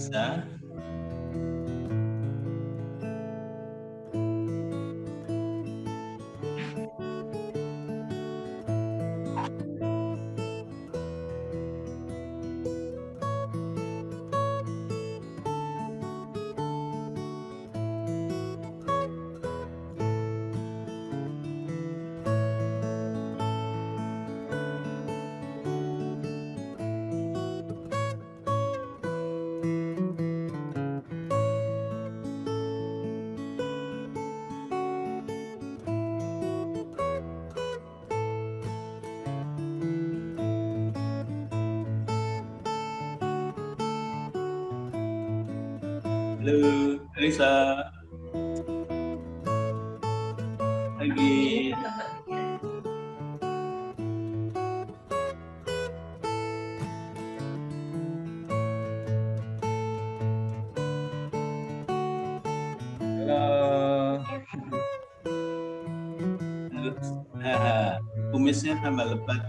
Lisa. Halo, Lisa. Lagi. Halo. Kumisnya tambah lebat.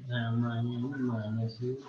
Namanya mana sih?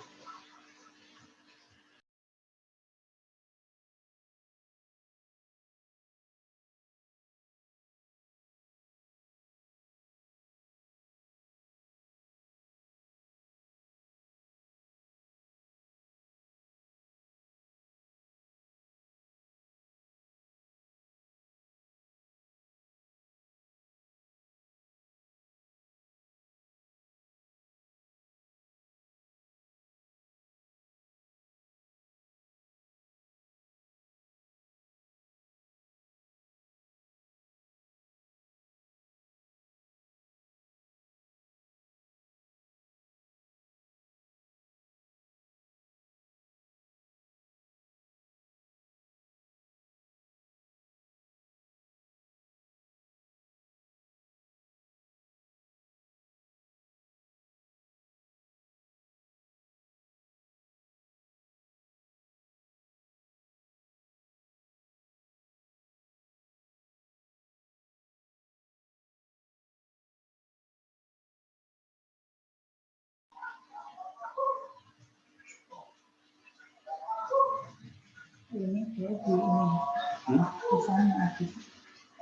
Ini dia di ini. Di sana ada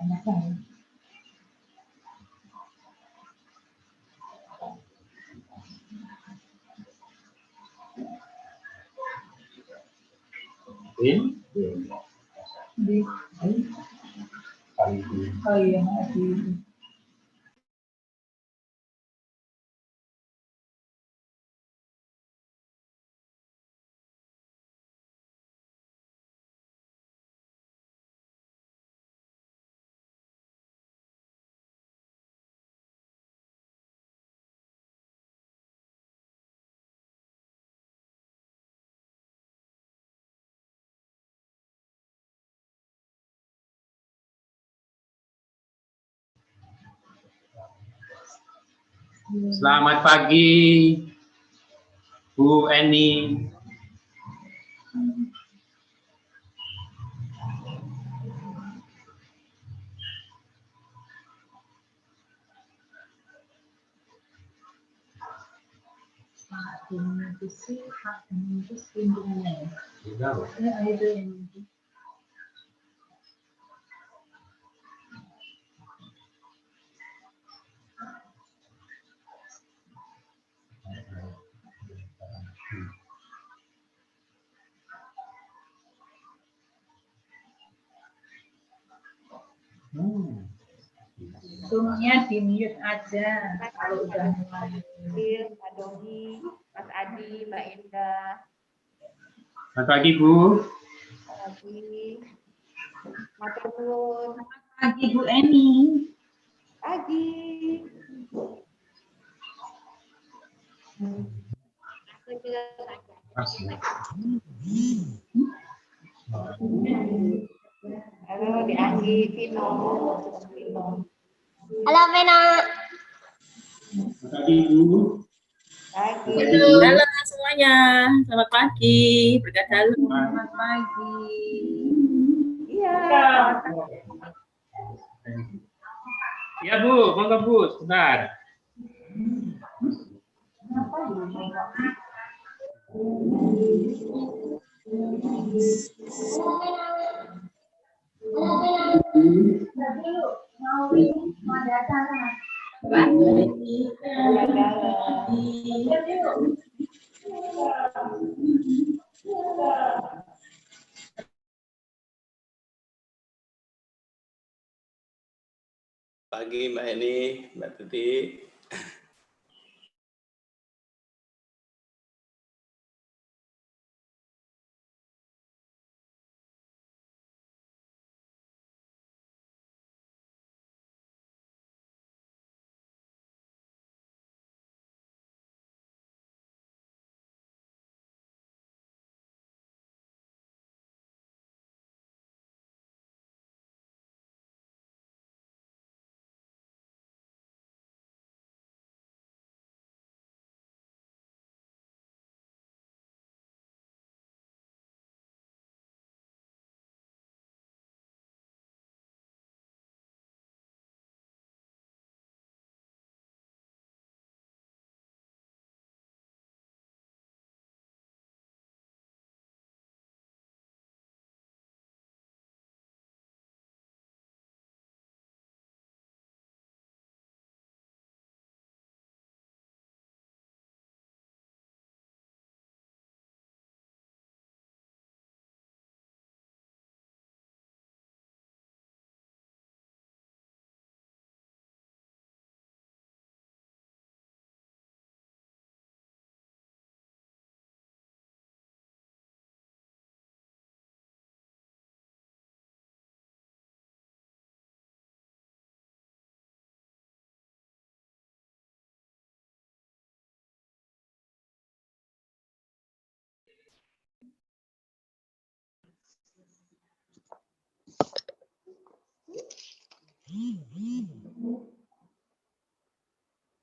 enak banget. Di oh iya di Selamat pagi, Bu Eni. Zoom-nya di mute aja kalau udah mulai. Pak Doni, Mas Adi, Mbak Indah. Selamat pagi, Bu. Pagi. Matur nuwun. Pagi Bu Eni. Pagi. Aku juga halo, Di Anggi, Vino. Halo, Vena. Selamat pagi, Bu. Pagi. Halo semuanya, selamat pagi, berkat dalam. Selamat pagi. Iya. Ya, Bu. Monggo, Bu. Sebentar. Pagi Mbak Eni, Mbak Tuti.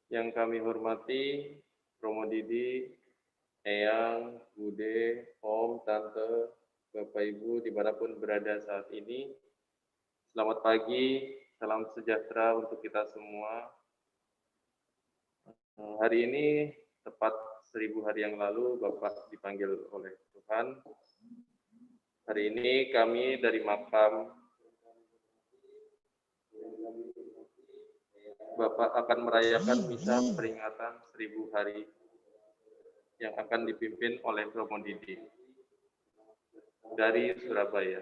Yang kami hormati Romo Didi, Eyang, Bude, Om, Tante, Bapak Ibu dimanapun berada saat ini. Selamat pagi, salam sejahtera untuk kita semua. Hari ini tepat 1000 hari yang lalu Bapak dipanggil oleh Tuhan Hari ini kami dari makam Bapak akan merayakan misa peringatan 1000 hari yang akan dipimpin oleh Romo Didi dari Surabaya.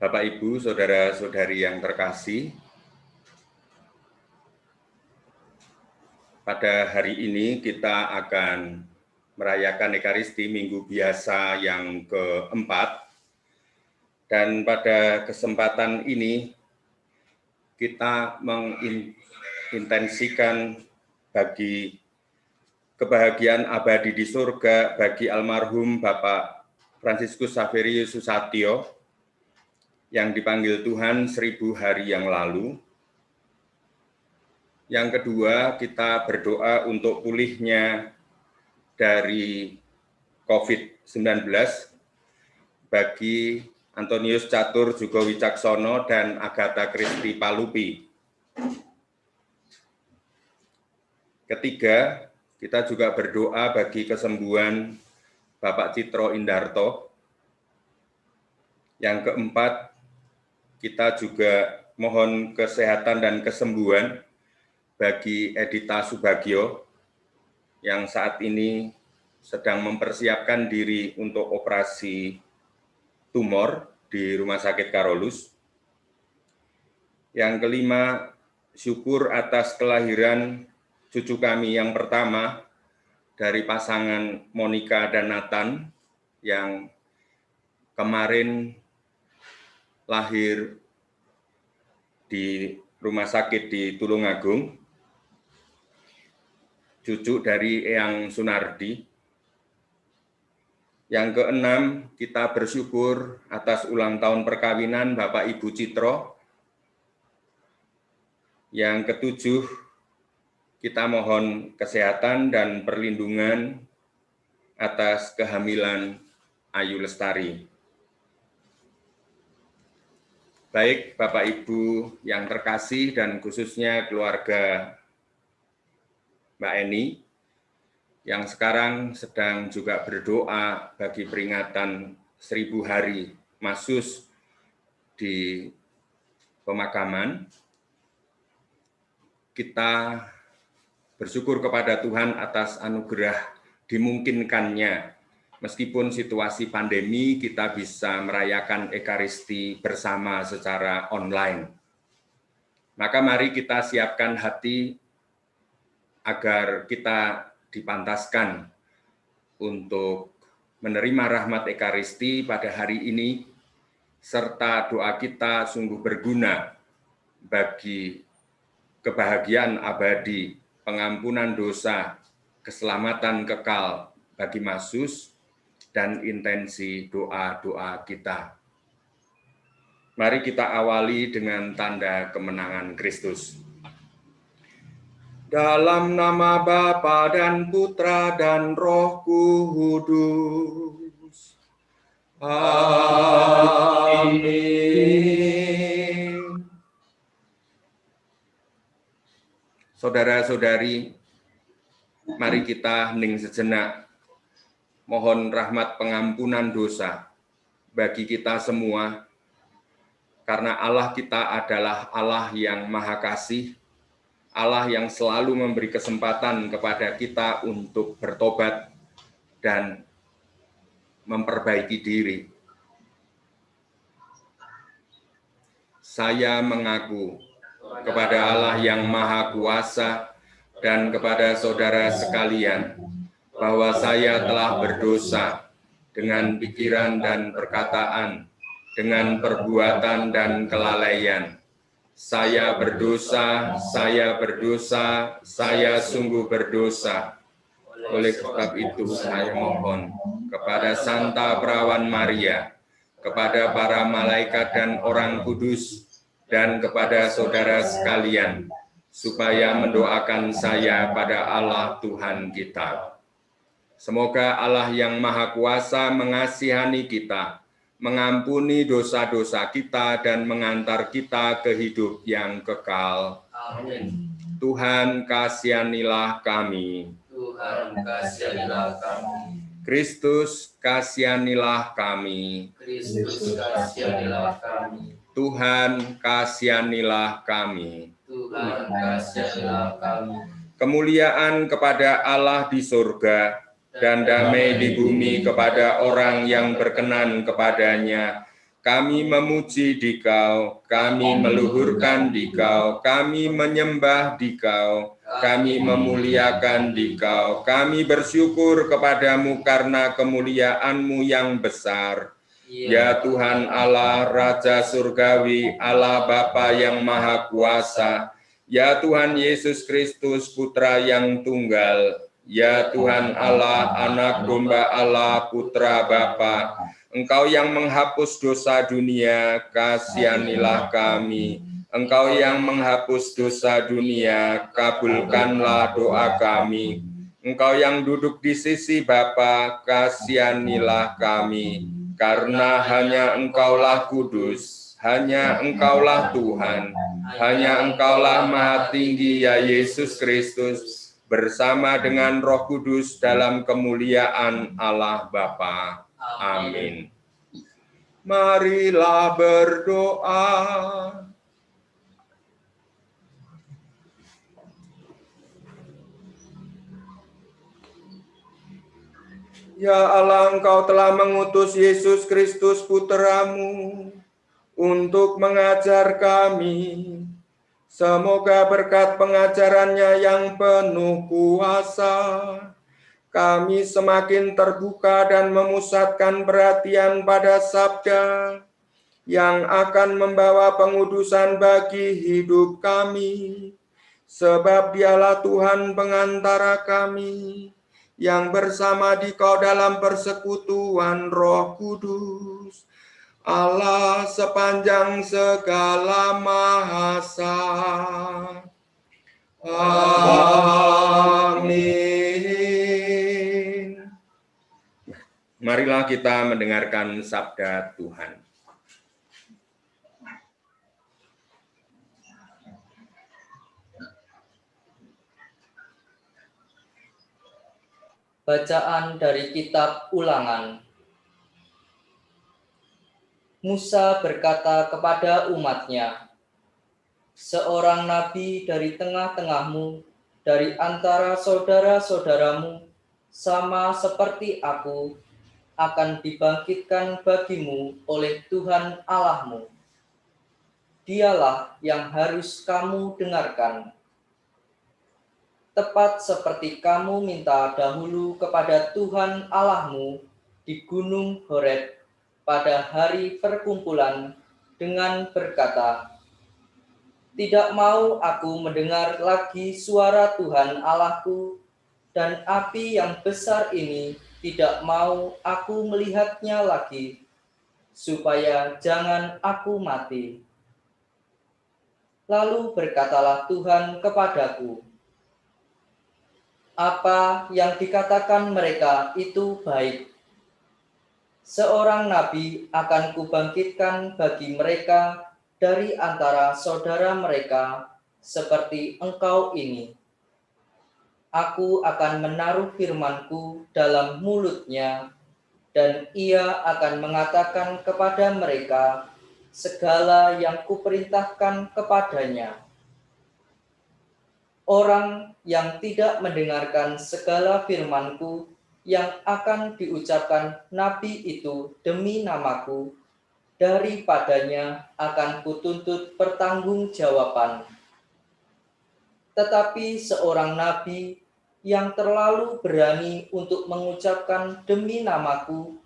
Bapak, Ibu, Saudara-saudari yang terkasih, pada hari ini kita akan merayakan Ekaristi Minggu Biasa yang keempat, dan pada kesempatan ini kita mengintensikan bagi kebahagiaan abadi di surga bagi almarhum Bapak Fransiskus Saverius Susatyo yang dipanggil Tuhan 1000 hari yang lalu. Yang kedua, kita berdoa untuk pulihnya dari COVID-19 bagi Antonius Catur Djugo Wicaksono dan Agatha Christie Palupi. Ketiga, kita juga berdoa bagi kesembuhan Bapak Citro Indarto. Yang keempat, kita juga mohon kesehatan dan kesembuhan bagi Edita Subagio yang saat ini sedang mempersiapkan diri untuk operasi tumor di Rumah Sakit Karolus. Yang kelima, syukur atas kelahiran cucu kami yang pertama dari pasangan Monica dan Nathan yang kemarin lahir di rumah sakit di Tulungagung, cucu dari Eyang Sunardi. Yang keenam, kita bersyukur atas ulang tahun perkawinan Bapak Ibu Citro. Yang ketujuh, kita mohon kesehatan dan perlindungan atas kehamilan Ayu Lestari. Baik, Bapak Ibu yang terkasih dan khususnya keluarga Mbak Eni, yang sekarang sedang juga berdoa bagi peringatan 1000 hari Masus di pemakaman. Kita bersyukur kepada Tuhan atas anugerah dimungkinkannya. Meskipun situasi pandemi, kita bisa merayakan Ekaristi bersama secara online. Maka mari kita siapkan hati agar kita dipantaskan untuk menerima rahmat Ekaristi pada hari ini, serta doa kita sungguh berguna bagi kebahagiaan abadi, pengampunan dosa, keselamatan kekal bagi Mazzus, dan intensi doa-doa kita. Mari kita awali dengan tanda kemenangan Kristus. Dalam nama Bapa dan Putra dan Roh Kudus. Amin. Saudara-saudari, mari kita hening sejenak, mohon rahmat pengampunan dosa bagi kita semua, karena Allah kita adalah Allah yang Maha Kasih, Allah yang selalu memberi kesempatan kepada kita untuk bertobat dan memperbaiki diri. Saya mengaku kepada Allah yang Maha Kuasa dan kepada saudara sekalian bahwa saya telah berdosa dengan pikiran dan perkataan, dengan perbuatan dan kelalaian. Saya berdosa, saya sungguh berdosa. Oleh sebab itu saya mohon kepada Santa Perawan Maria, kepada para malaikat dan orang kudus, dan kepada saudara sekalian, supaya mendoakan saya pada Allah Tuhan kita. Semoga Allah yang Maha Kuasa mengasihani kita, mengampuni dosa-dosa kita, dan mengantar kita ke hidup yang kekal. Amin. Tuhan kasihanilah kami. Tuhan kasihanilah kami. Kristus kasihanilah kami. Kristus kasihanilah kami. Tuhan kasihanilah kami. Tuhan kasihanilah kami. Kemuliaan kepada Allah di surga dan damai di bumi kepada orang yang berkenan kepadanya. Kami memuji Dikau, kami meluhurkan Dikau, kami menyembah Dikau, kami memuliakan Dikau, kami bersyukur kepadamu karena kemuliaan-Mu yang besar. Ya Tuhan Allah, Raja Surgawi, Allah Bapa yang Maha Kuasa, ya Tuhan Yesus Kristus, Putra yang Tunggal, ya Tuhan Allah, Anak Domba Allah, Putra Bapa, Engkau yang menghapus dosa dunia, kasihanilah kami. Engkau yang menghapus dosa dunia, kabulkanlah doa kami. Engkau yang duduk di sisi Bapa, kasihanilah kami. Karena hanya Engkaulah kudus, hanya Engkaulah Tuhan, hanya Engkaulah Maha Tinggi, ya Yesus Kristus, bersama dengan Roh Kudus dalam kemuliaan Allah Bapa. Amin. Marilah berdoa. Ya Allah, Engkau telah mengutus Yesus Kristus Putra-Mu untuk mengajar kami. Semoga berkat pengajarannya yang penuh kuasa, kami semakin terbuka dan memusatkan perhatian pada sabda yang akan membawa pengudusan bagi hidup kami. Sebab Dialah Tuhan pengantara kami, yang bersama Dikau dalam persekutuan Roh Kudus, Allah sepanjang segala masa. Amin. Marilah kita mendengarkan sabda Tuhan. Bacaan dari Kitab Ulangan. Musa berkata kepada umatnya, seorang nabi dari tengah-tengahmu, dari antara saudara-saudaramu, sama seperti aku, akan dibangkitkan bagimu oleh Tuhan Allahmu. Dialah yang harus kamu dengarkan. Tepat seperti kamu minta dahulu kepada Tuhan Allahmu di Gunung Horeb pada hari perkumpulan dengan berkata, "Tidak mau aku mendengar lagi suara Tuhan Allahku, dan api yang besar ini tidak mau aku melihatnya lagi, supaya jangan aku mati." Lalu berkatalah Tuhan kepadaku, "Apa yang dikatakan mereka itu baik. Seorang nabi akan kubangkitkan bagi mereka dari antara saudara mereka seperti engkau ini. Aku akan menaruh firman-Ku dalam mulutnya, dan ia akan mengatakan kepada mereka segala yang kuperintahkan kepadanya. Orang yang tidak mendengarkan segala firman-Ku yang akan diucapkan nabi itu demi namaku, daripadanya akan kutuntut pertanggungjawaban. Tetapi seorang nabi yang terlalu berani untuk mengucapkan demi namaku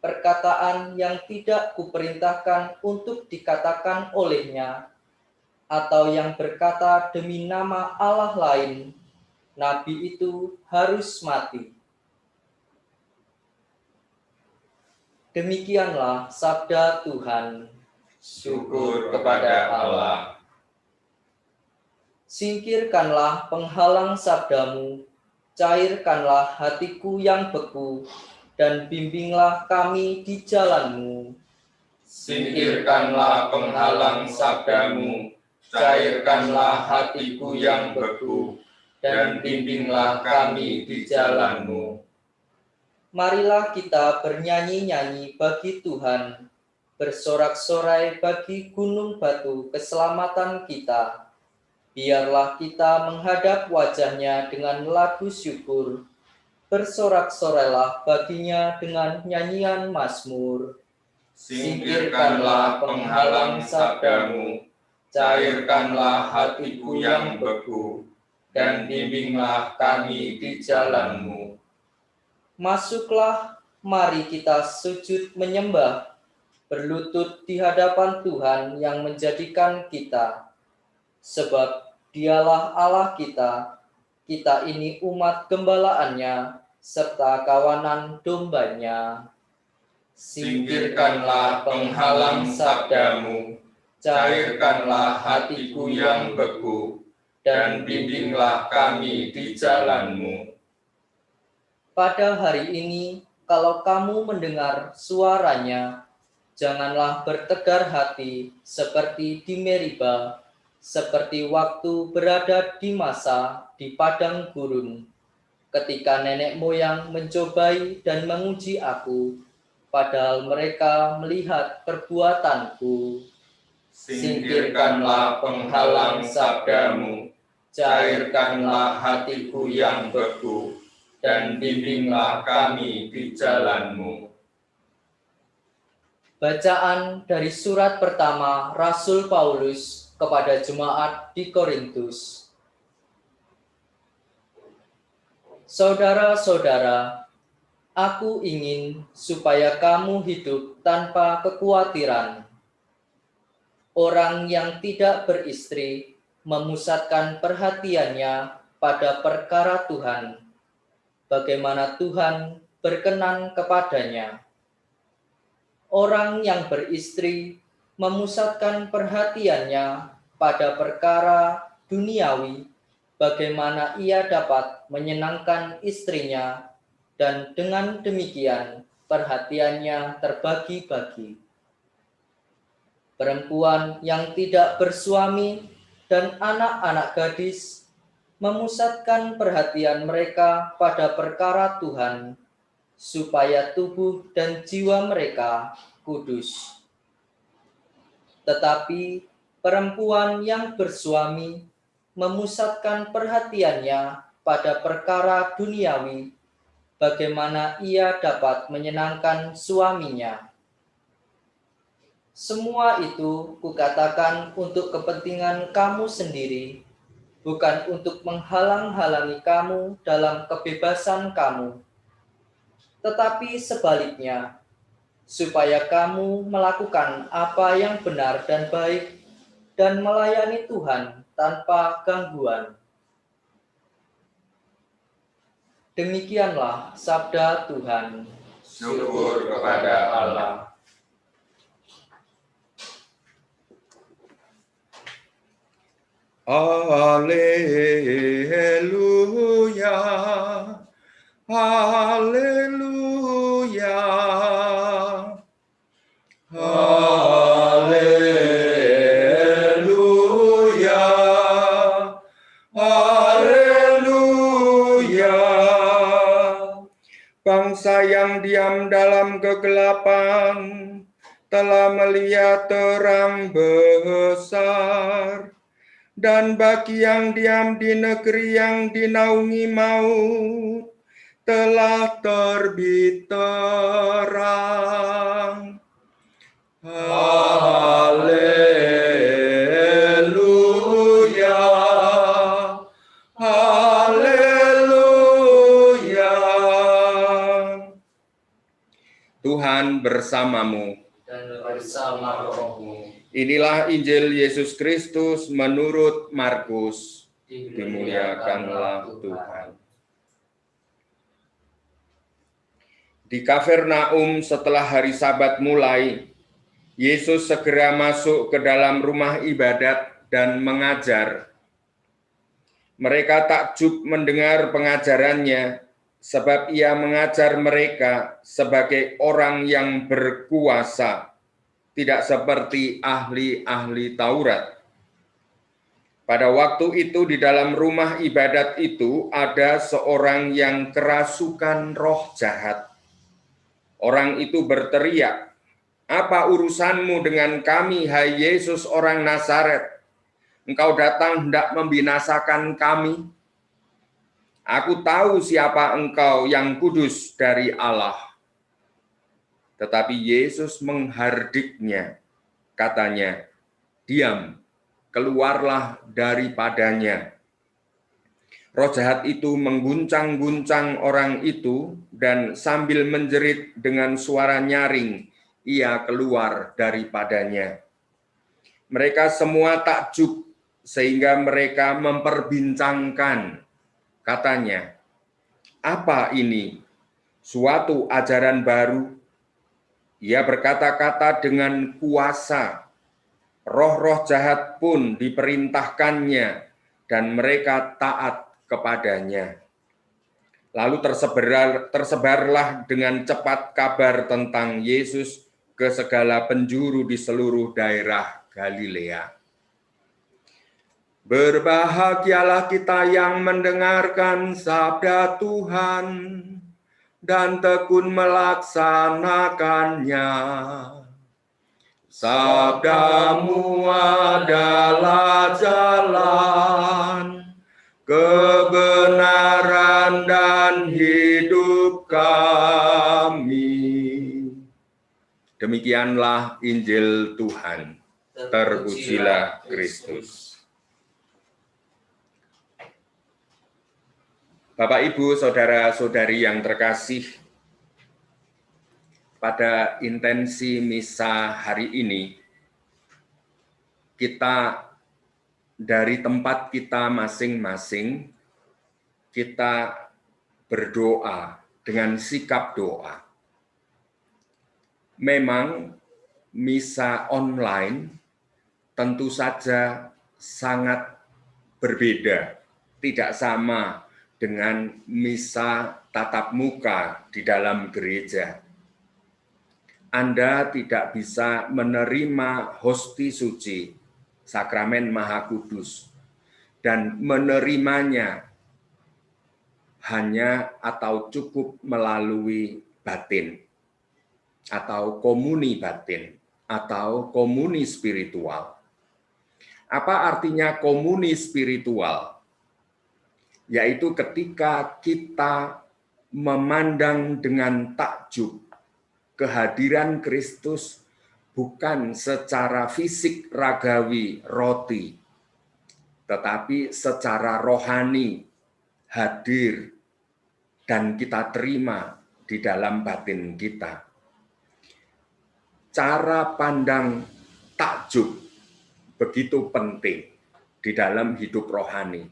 perkataan yang tidak kuperintahkan untuk dikatakan olehnya, atau yang berkata demi nama Allah lain, nabi itu harus mati." Demikianlah sabda Tuhan. Syukur kepada Allah. Singkirkanlah penghalang sabdamu, cairkanlah hatiku yang beku, dan bimbinglah kami di jalanmu. Singkirkanlah penghalang sabdamu, cairkanlah hatiku yang beku, dan bimbinglah kami di jalanmu. Marilah kita bernyanyi-nyanyi bagi Tuhan, bersorak-sorai bagi gunung batu keselamatan kita. Biarlah kita menghadap wajah-Nya dengan lagu syukur, bersorak-sorailah baginya dengan nyanyian mazmur. Singkirkanlah penghalang sabdamu, cairkanlah hatiku yang beku, dan bimbinglah kami di jalanmu. Masuklah, mari kita sujud menyembah, berlutut di hadapan Tuhan yang menjadikan kita. Sebab Dialah Allah kita, kita ini umat gembalaannya, serta kawanan dombanya. Singkirkanlah penghalang sabdamu, cairkanlah hatiku yang beku, dan bimbinglah kami di jalanmu. Pada hari ini, kalau kamu mendengar suaranya, janganlah bertegar hati seperti di Meriba, seperti waktu berada di Masa di padang gurun, ketika nenek moyang mencobai dan menguji aku, padahal mereka melihat perbuatanku. Singkirkanlah penghalang sabdamu, cairkanlah hatiku yang beku, dan bimbinglah kami di jalanmu. Bacaan dari surat pertama Rasul Paulus kepada jemaat di Korintus. Saudara-saudara, aku ingin supaya kamu hidup tanpa kekhawatiran. Orang yang tidak beristri memusatkan perhatiannya pada perkara Tuhan, bagaimana Tuhan berkenan kepadanya. Orang yang beristri memusatkan perhatiannya pada perkara duniawi, bagaimana ia dapat menyenangkan istrinya, dan dengan demikian perhatiannya terbagi-bagi. Perempuan yang tidak bersuami dan anak-anak gadis memusatkan perhatian mereka pada perkara Tuhan, supaya tubuh dan jiwa mereka kudus. Tetapi perempuan yang bersuami memusatkan perhatiannya pada perkara duniawi, bagaimana ia dapat menyenangkan suaminya. Semua itu kukatakan untuk kepentingan kamu sendiri, bukan untuk menghalang-halangi kamu dalam kebebasan kamu. tetapi sebaliknya, supaya kamu melakukan apa yang benar dan baik dan melayani Tuhan tanpa gangguan. Demikianlah sabda Tuhan. Syukur kepada Allah. Haleluya, haleluya, haleluya, haleluya. Bangsa yang diam dalam kegelapan telah melihat terang besar. Dan bagi yang diam di negeri yang dinaungi maut, telah terbit terang. Haleluya, haleluya. Tuhan bersamamu. Dan bersama rohmu. Inilah Injil Yesus Kristus menurut Markus. Dimuliakanlah Tuhan. Di Kapernaum setelah hari Sabat mulai, Yesus segera masuk ke dalam rumah ibadat dan mengajar. Mereka takjub mendengar pengajarannya, sebab ia mengajar mereka sebagai orang yang berkuasa, tidak seperti ahli-ahli Taurat. Pada waktu itu di dalam rumah ibadat itu ada seorang yang kerasukan roh jahat. Orang itu berteriak, "Apa urusanmu dengan kami, hai Yesus orang Nazaret? Engkau datang hendak membinasakan kami? Aku tahu siapa engkau, yang kudus dari Allah." Tetapi Yesus menghardiknya, katanya, "Diam, keluarlah daripadanya." Roh jahat itu mengguncang-guncang orang itu, dan sambil menjerit dengan suara nyaring, ia keluar daripadanya. Mereka semua takjub, sehingga mereka memperbincangkan. Katanya, "Apa ini? Suatu ajaran baru? Ia berkata-kata dengan kuasa. Roh-roh jahat pun diperintahkannya, dan mereka taat kepadanya." Lalu tersebarlah dengan cepat kabar tentang Yesus ke segala penjuru di seluruh daerah Galilea. Berbahagialah kita yang mendengarkan sabda Tuhan dan tekun melaksanakannya. Sabdamu adalah jalan, kebenaran dan hidup kami. Demikianlah Injil Tuhan. Terpujilah Kristus. Bapak, Ibu, Saudara-saudari yang terkasih, pada intensi misa hari ini, kita dari tempat kita masing-masing, kita berdoa dengan sikap doa. Memang misa online tentu saja sangat berbeda, tidak sama dengan misa tatap muka di dalam gereja. Anda tidak bisa menerima hosti suci, sakramen Maha Kudus, dan menerimanya hanya atau cukup melalui batin, atau komuni batin, atau komuni spiritual. Apa artinya komuni spiritual? Yaitu ketika kita memandang dengan takjub kehadiran Kristus bukan secara fisik ragawi roti, tetapi secara rohani hadir dan kita terima di dalam batin kita. Cara pandang takjub begitu penting di dalam hidup rohani.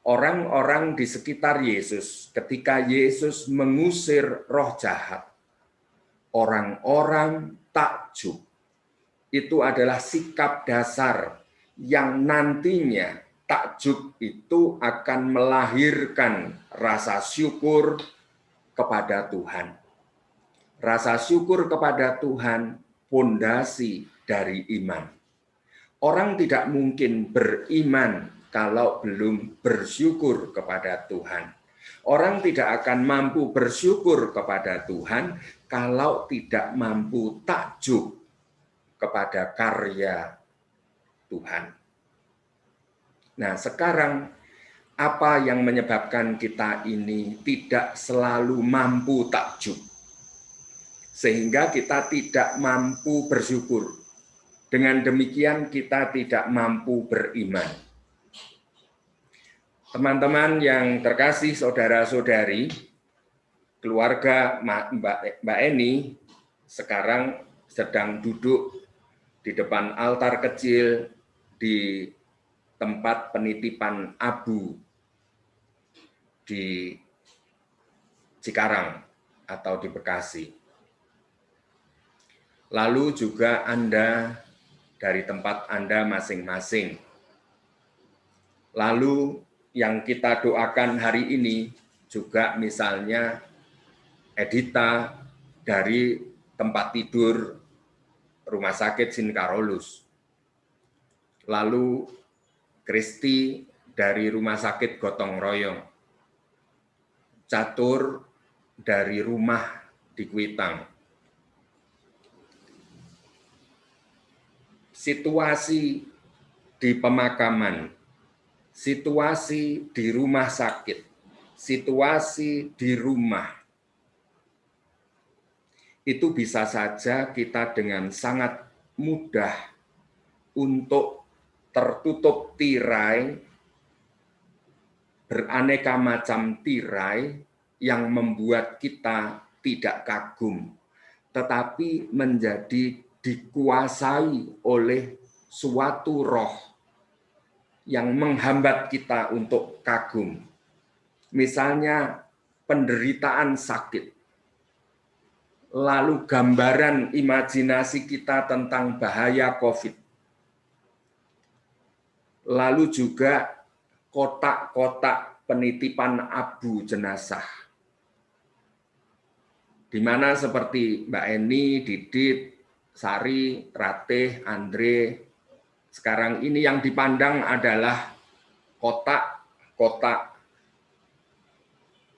Orang-orang di sekitar Yesus, ketika Yesus mengusir roh jahat, orang-orang takjub. Itu adalah sikap dasar yang nantinya takjub itu akan melahirkan rasa syukur kepada Tuhan. Rasa syukur kepada Tuhan pondasi dari iman. Orang tidak mungkin beriman kalau belum bersyukur kepada Tuhan. Orang tidak akan mampu bersyukur kepada Tuhan kalau tidak mampu takjub kepada karya Tuhan. Nah, sekarang apa yang menyebabkan kita ini tidak selalu mampu takjub? Sehingga kita tidak mampu bersyukur. Dengan demikian kita tidak mampu beriman. Teman-teman yang terkasih, saudara-saudari, keluarga Mbak Eni sekarang sedang duduk di depan altar kecil di tempat penitipan abu di Cikarang atau di Bekasi. Lalu juga Anda dari tempat Anda masing-masing. Lalu yang kita doakan hari ini juga misalnya Edita dari tempat tidur Rumah Sakit Sinkarolus. Lalu Kristi dari Rumah Sakit Gotong Royong. Catur dari rumah di Kuitang. Situasi di pemakaman, situasi di rumah sakit, situasi di rumah, itu bisa saja kita dengan sangat mudah untuk tertutup tirai, beraneka macam tirai yang membuat kita tidak kagum, tetapi menjadi dikuasai oleh suatu roh yang menghambat kita untuk kagum. Misalnya penderitaan sakit, lalu gambaran imajinasi kita tentang bahaya COVID, lalu juga kotak-kotak penitipan abu jenazah, di mana seperti Mbak Eni, Didit, Sari, Ratih, Andre, sekarang ini yang dipandang adalah kotak-kotak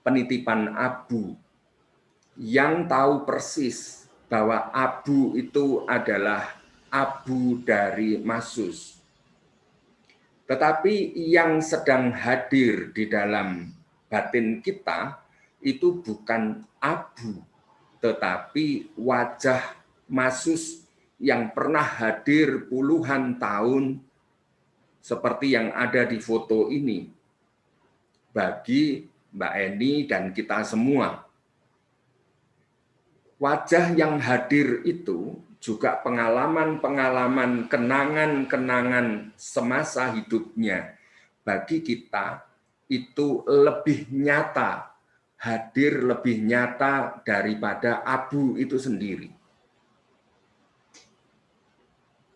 penitipan abu yang tahu persis bahwa abu itu adalah abu dari Masus. Tetapi yang sedang hadir di dalam batin kita itu bukan abu, tetapi wajah Masus yang pernah hadir puluhan tahun seperti yang ada di foto ini bagi Mbak Eni dan kita semua. Wajah yang hadir itu juga pengalaman-pengalaman, kenangan-kenangan semasa hidupnya bagi kita itu lebih nyata, hadir lebih nyata daripada abu itu sendiri.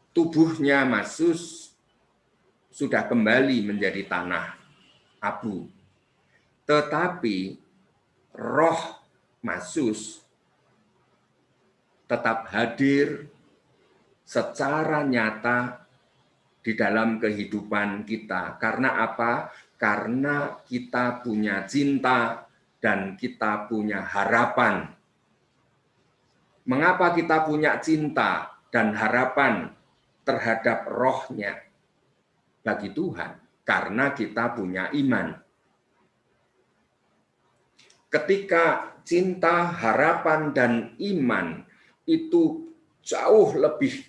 Tubuhnya Masus sudah kembali menjadi tanah abu. Tetapi roh Masus tetap hadir secara nyata di dalam kehidupan kita. Karena apa? Karena kita punya cinta dan kita punya harapan. Mengapa kita punya cinta dan harapan terhadap rohnya bagi Tuhan? Karena kita punya iman. Ketika cinta, harapan, dan iman itu jauh lebih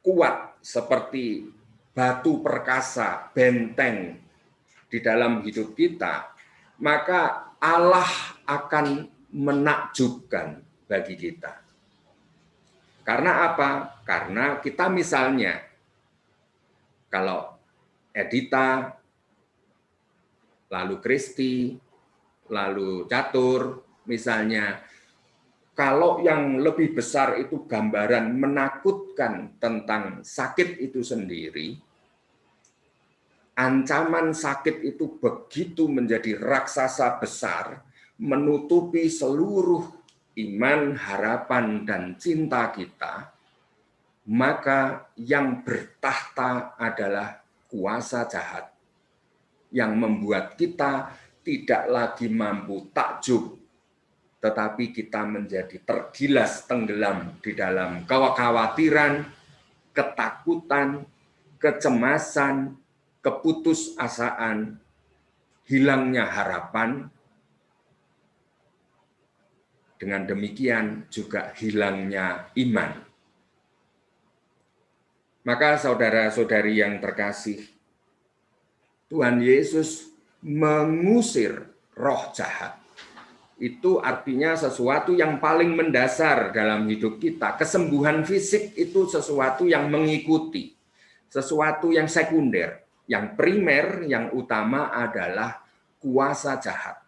kuat seperti batu perkasa, benteng di dalam hidup kita, maka Allah akan menakjubkan bagi kita. Karena apa? Karena kita misalnya, kalau Edita, lalu Kristi, lalu Catur, misalnya, kalau yang lebih besar itu gambaran menakutkan tentang sakit itu sendiri, ancaman sakit itu begitu menjadi raksasa besar, menutupi seluruh iman, harapan, dan cinta kita, maka yang bertahta adalah kuasa jahat yang membuat kita tidak lagi mampu takjub, tetapi kita menjadi tergilas tenggelam di dalam kekhawatiran, ketakutan, kecemasan, keputusasaan, hilangnya harapan. Dengan demikian juga hilangnya iman. Maka saudara-saudari yang terkasih, Tuhan Yesus mengusir roh jahat. Itu artinya sesuatu yang paling mendasar dalam hidup kita. Kesembuhan fisik itu sesuatu yang mengikuti, sesuatu yang sekunder. Yang primer, yang utama adalah kuasa jahat.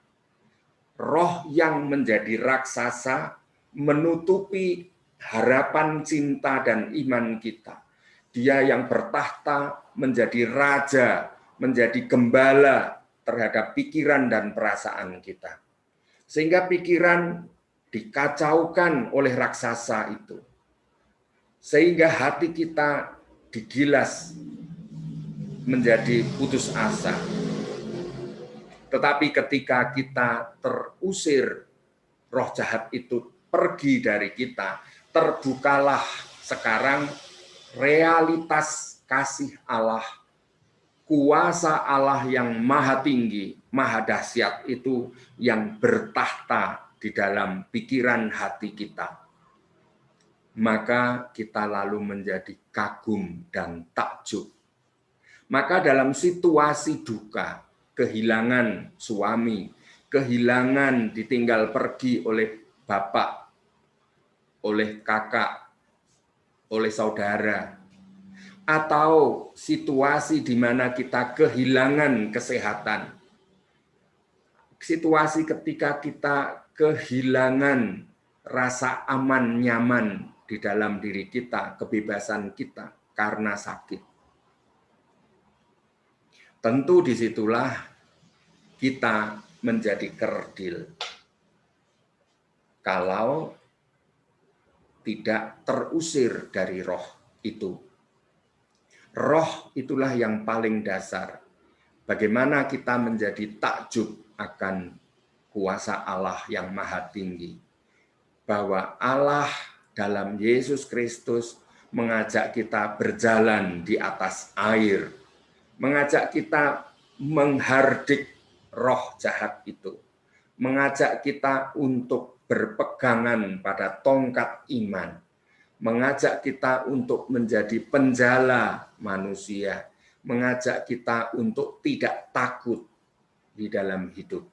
Roh yang menjadi raksasa menutupi harapan, cinta, dan iman kita. Dia yang bertahta menjadi raja, menjadi gembala terhadap pikiran dan perasaan kita. Sehingga pikiran dikacaukan oleh raksasa itu. Sehingga hati kita digilas menjadi putus asa. Tetapi ketika kita terusir, roh jahat itu pergi dari kita, terbukalah sekarang realitas kasih Allah, kuasa Allah yang maha tinggi, maha dahsyat itu yang bertahta di dalam pikiran hati kita. Maka kita lalu menjadi kagum dan takjub. Maka dalam situasi duka, kehilangan suami, kehilangan ditinggal pergi oleh bapak, oleh kakak, oleh saudara, atau situasi di mana kita kehilangan kesehatan, situasi ketika kita kehilangan rasa aman, nyaman di dalam diri kita, kebebasan kita karena sakit. Tentu disitulah kita menjadi kerdil. Kalau tidak terusir dari roh itu. Roh itulah yang paling dasar. Bagaimana kita menjadi takjub akan kuasa Allah yang maha tinggi. Bahwa Allah dalam Yesus Kristus mengajak kita berjalan di atas air. Mengajak kita menghardik roh jahat itu. Mengajak kita untuk berpegangan pada tongkat iman. Mengajak kita untuk menjadi penjala manusia. Mengajak kita untuk tidak takut di dalam hidup.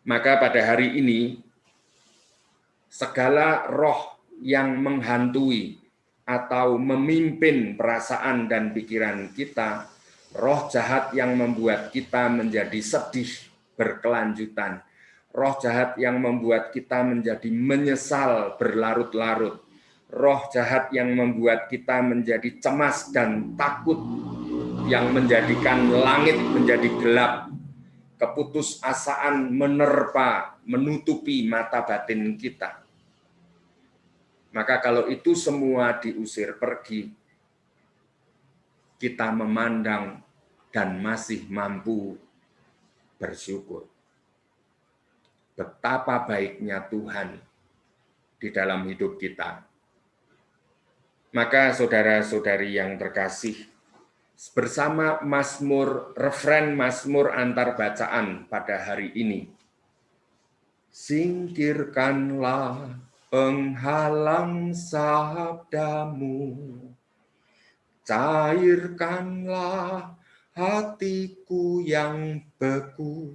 Maka pada hari ini, segala roh yang menghantui atau memimpin perasaan dan pikiran kita, roh jahat yang membuat kita menjadi sedih berkelanjutan, roh jahat yang membuat kita menjadi menyesal berlarut-larut, roh jahat yang membuat kita menjadi cemas dan takut, yang menjadikan langit menjadi gelap, keputusasaan menerpa, menutupi mata batin kita. Maka kalau itu semua diusir pergi, kita memandang dan masih mampu bersyukur. Betapa baiknya Tuhan di dalam hidup kita. Maka saudara-saudari yang terkasih, bersama Mazmur, refren Mazmur antar bacaan pada hari ini. Singkirkanlah penghalang sabdamu, cairkanlah hatiku yang beku,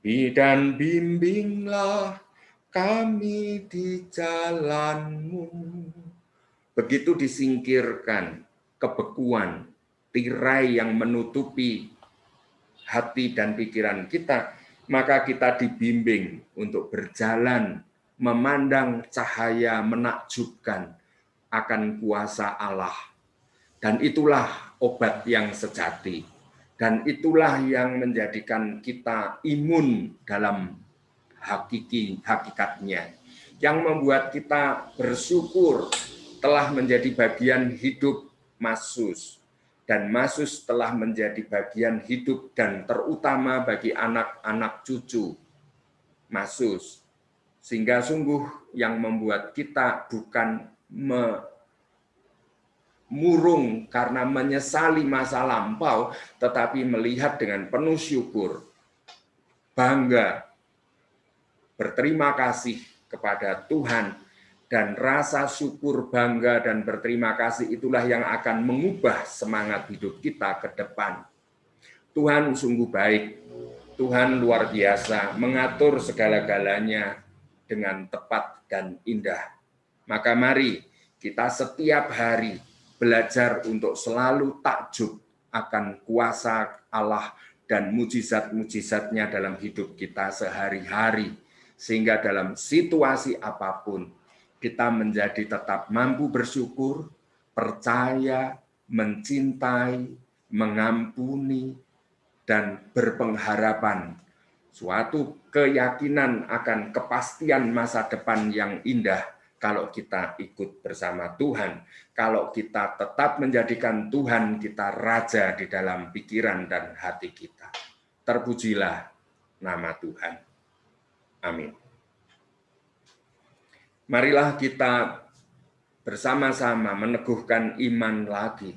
dan bimbinglah kami di jalan-Mu. Begitu disingkirkan kebekuan, tirai yang menutupi hati dan pikiran kita, maka kita dibimbing untuk berjalan, memandang cahaya menakjubkan akan kuasa Allah. Dan itulah obat yang sejati. Dan itulah yang menjadikan kita imun dalam hakikatnya. Yang membuat kita bersyukur telah menjadi bagian hidup Masus. Dan Masus telah menjadi bagian hidup dan terutama bagi anak-anak cucu Masus. Sehingga sungguh yang membuat kita bukan murung karena menyesali masa lampau, tetapi melihat dengan penuh syukur, bangga, berterima kasih kepada Tuhan, dan rasa syukur, bangga, dan berterima kasih itulah yang akan mengubah semangat hidup kita ke depan. Tuhan sungguh baik, Tuhan luar biasa, mengatur segala-galanya dengan tepat dan indah. Maka mari kita setiap hari belajar untuk selalu takjub akan kuasa Allah dan mujizat-mujizatnya dalam hidup kita sehari-hari. Sehingga dalam situasi apapun, kita menjadi tetap mampu bersyukur, percaya, mencintai, mengampuni, dan berpengharapan. Suatu keyakinan akan kepastian masa depan yang indah kalau kita ikut bersama Tuhan. Kalau kita tetap menjadikan Tuhan kita raja di dalam pikiran dan hati kita. Terpujilah nama Tuhan. Amin. Marilah kita bersama-sama meneguhkan iman lagi.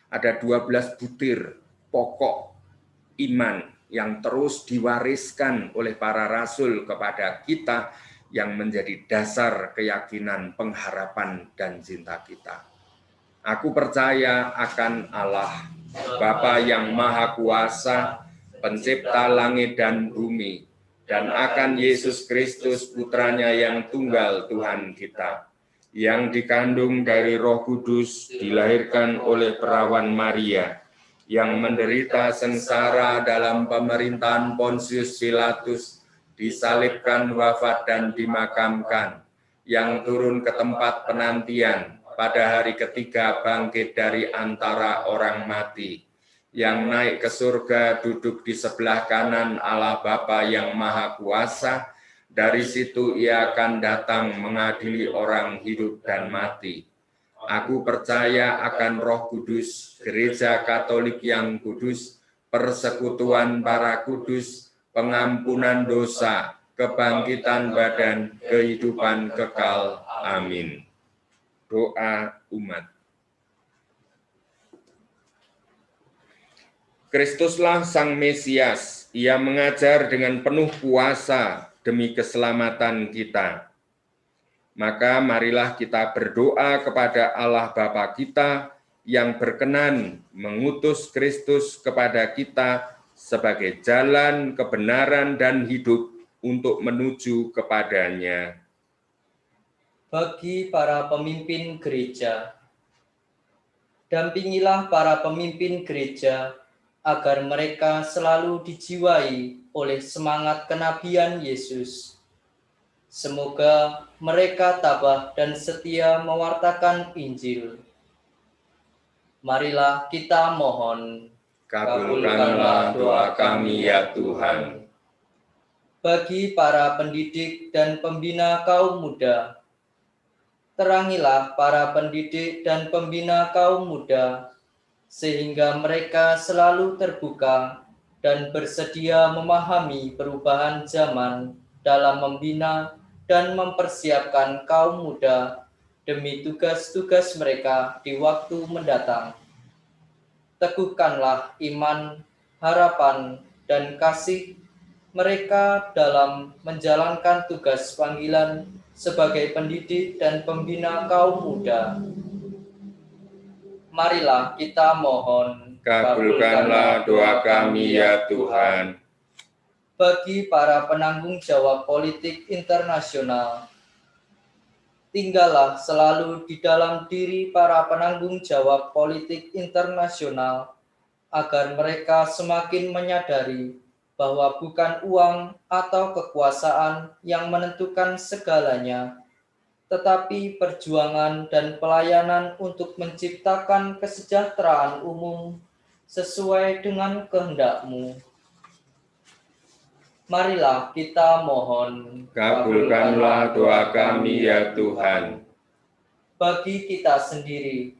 Ada 12 butir pokok iman yang terus diwariskan oleh para rasul kepada kita yang menjadi dasar keyakinan, pengharapan, dan cinta kita. Aku percaya akan Allah, Bapa yang Maha Kuasa, pencipta langit dan bumi, dan akan Yesus Kristus putranya yang tunggal Tuhan kita, yang dikandung dari Roh Kudus, dilahirkan oleh perawan Maria, yang menderita sengsara dalam pemerintahan Pontius Pilatus, disalibkan, wafat, dan dimakamkan, yang turun ke tempat penantian, pada hari ketiga bangkit dari antara orang mati, yang naik ke surga, duduk di sebelah kanan Allah Bapa yang Maha Kuasa. Dari situ ia akan datang mengadili orang hidup dan mati. Aku percaya akan Roh Kudus, Gereja Katolik yang kudus, persekutuan para kudus, pengampunan dosa, kebangkitan badan, kehidupan kekal. Amin. Doa umat. Kristuslah Sang Mesias, ia mengajar dengan penuh kuasa demi keselamatan kita. Maka marilah kita berdoa kepada Allah Bapa kita yang berkenan mengutus Kristus kepada kita sebagai jalan, kebenaran, dan hidup untuk menuju kepadanya. Bagi para pemimpin gereja, dampingilah para pemimpin gereja agar mereka selalu dijiwai oleh semangat kenabian Yesus. Semoga mereka tabah dan setia mewartakan Injil. Marilah kita mohon. Kabulkanlah doa kami ya Tuhan. Bagi para pendidik dan pembina kaum muda, terangilah para pendidik dan pembina kaum muda, sehingga mereka selalu terbuka dan bersedia memahami perubahan zaman dalam membina dan mempersiapkan kaum muda demi tugas-tugas mereka di waktu mendatang. Teguhkanlah iman, harapan, dan kasih mereka dalam menjalankan tugas panggilan sebagai pendidik dan pembina kaum muda. Marilah kita mohon. Kabulkanlah doa kami ya Tuhan. bagi para penanggung jawab politik internasional. Tinggallah selalu di dalam diri para penanggung jawab politik internasional, agar mereka semakin menyadari bahwa bukan uang atau kekuasaan yang menentukan segalanya, tetapi perjuangan dan pelayanan untuk menciptakan kesejahteraan umum sesuai dengan kehendak-Mu. Marilah kita mohon, Kabulkanlah doa kami ya Tuhan. bagi kita sendiri.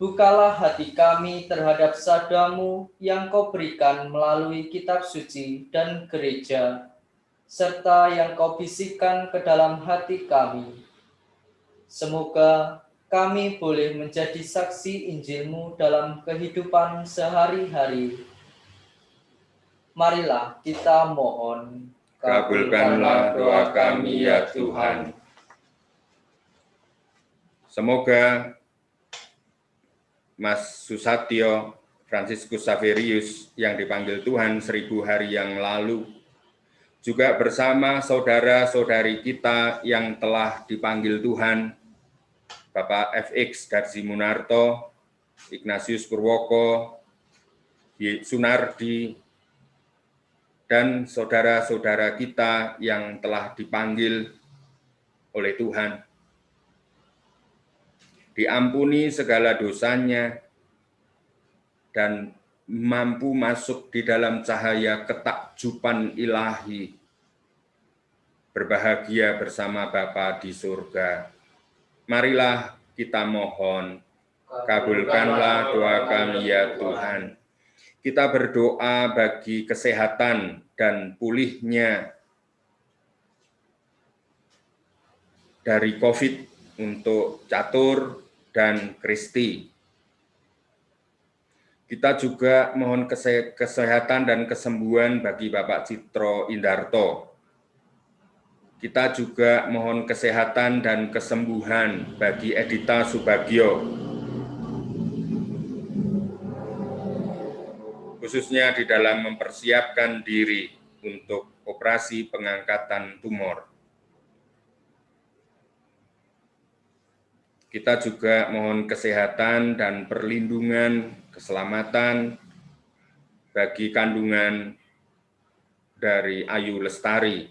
Bukalah hati kami terhadap sabda-Mu yang Kau berikan melalui kitab suci dan gereja, serta yang Kau bisikkan ke dalam hati kami. Semoga kami boleh menjadi saksi Injil-Mu dalam kehidupan sehari-hari. Marilah kita mohon. Kabulkanlah doa kami ya Tuhan. Semoga Mas Susatyo Fransiskus Xaverius yang dipanggil Tuhan 1000 hari yang lalu, juga bersama saudara-saudari kita yang telah dipanggil Tuhan, Bapak FX Darsi Munarto, Ignatius Purwoko, Sunardi, dan saudara-saudara kita yang telah dipanggil oleh Tuhan, diampuni segala dosanya, dan mampu masuk di dalam cahaya ketakjuban ilahi, berbahagia bersama Bapa di surga. Marilah kita mohon, kabulkanlah doa kami ya Tuhan. Kita berdoa bagi kesehatan dan pulihnya dari COVID untuk Catur dan Kristi. Kita juga mohon kesehatan dan kesembuhan bagi Bapak Citro Indarto. Kita juga mohon kesehatan dan kesembuhan bagi Edita Subagio, khususnya di dalam mempersiapkan diri untuk operasi pengangkatan tumor. Kita juga mohon kesehatan dan perlindungan, keselamatan bagi kandungan dari Ayu Lestari.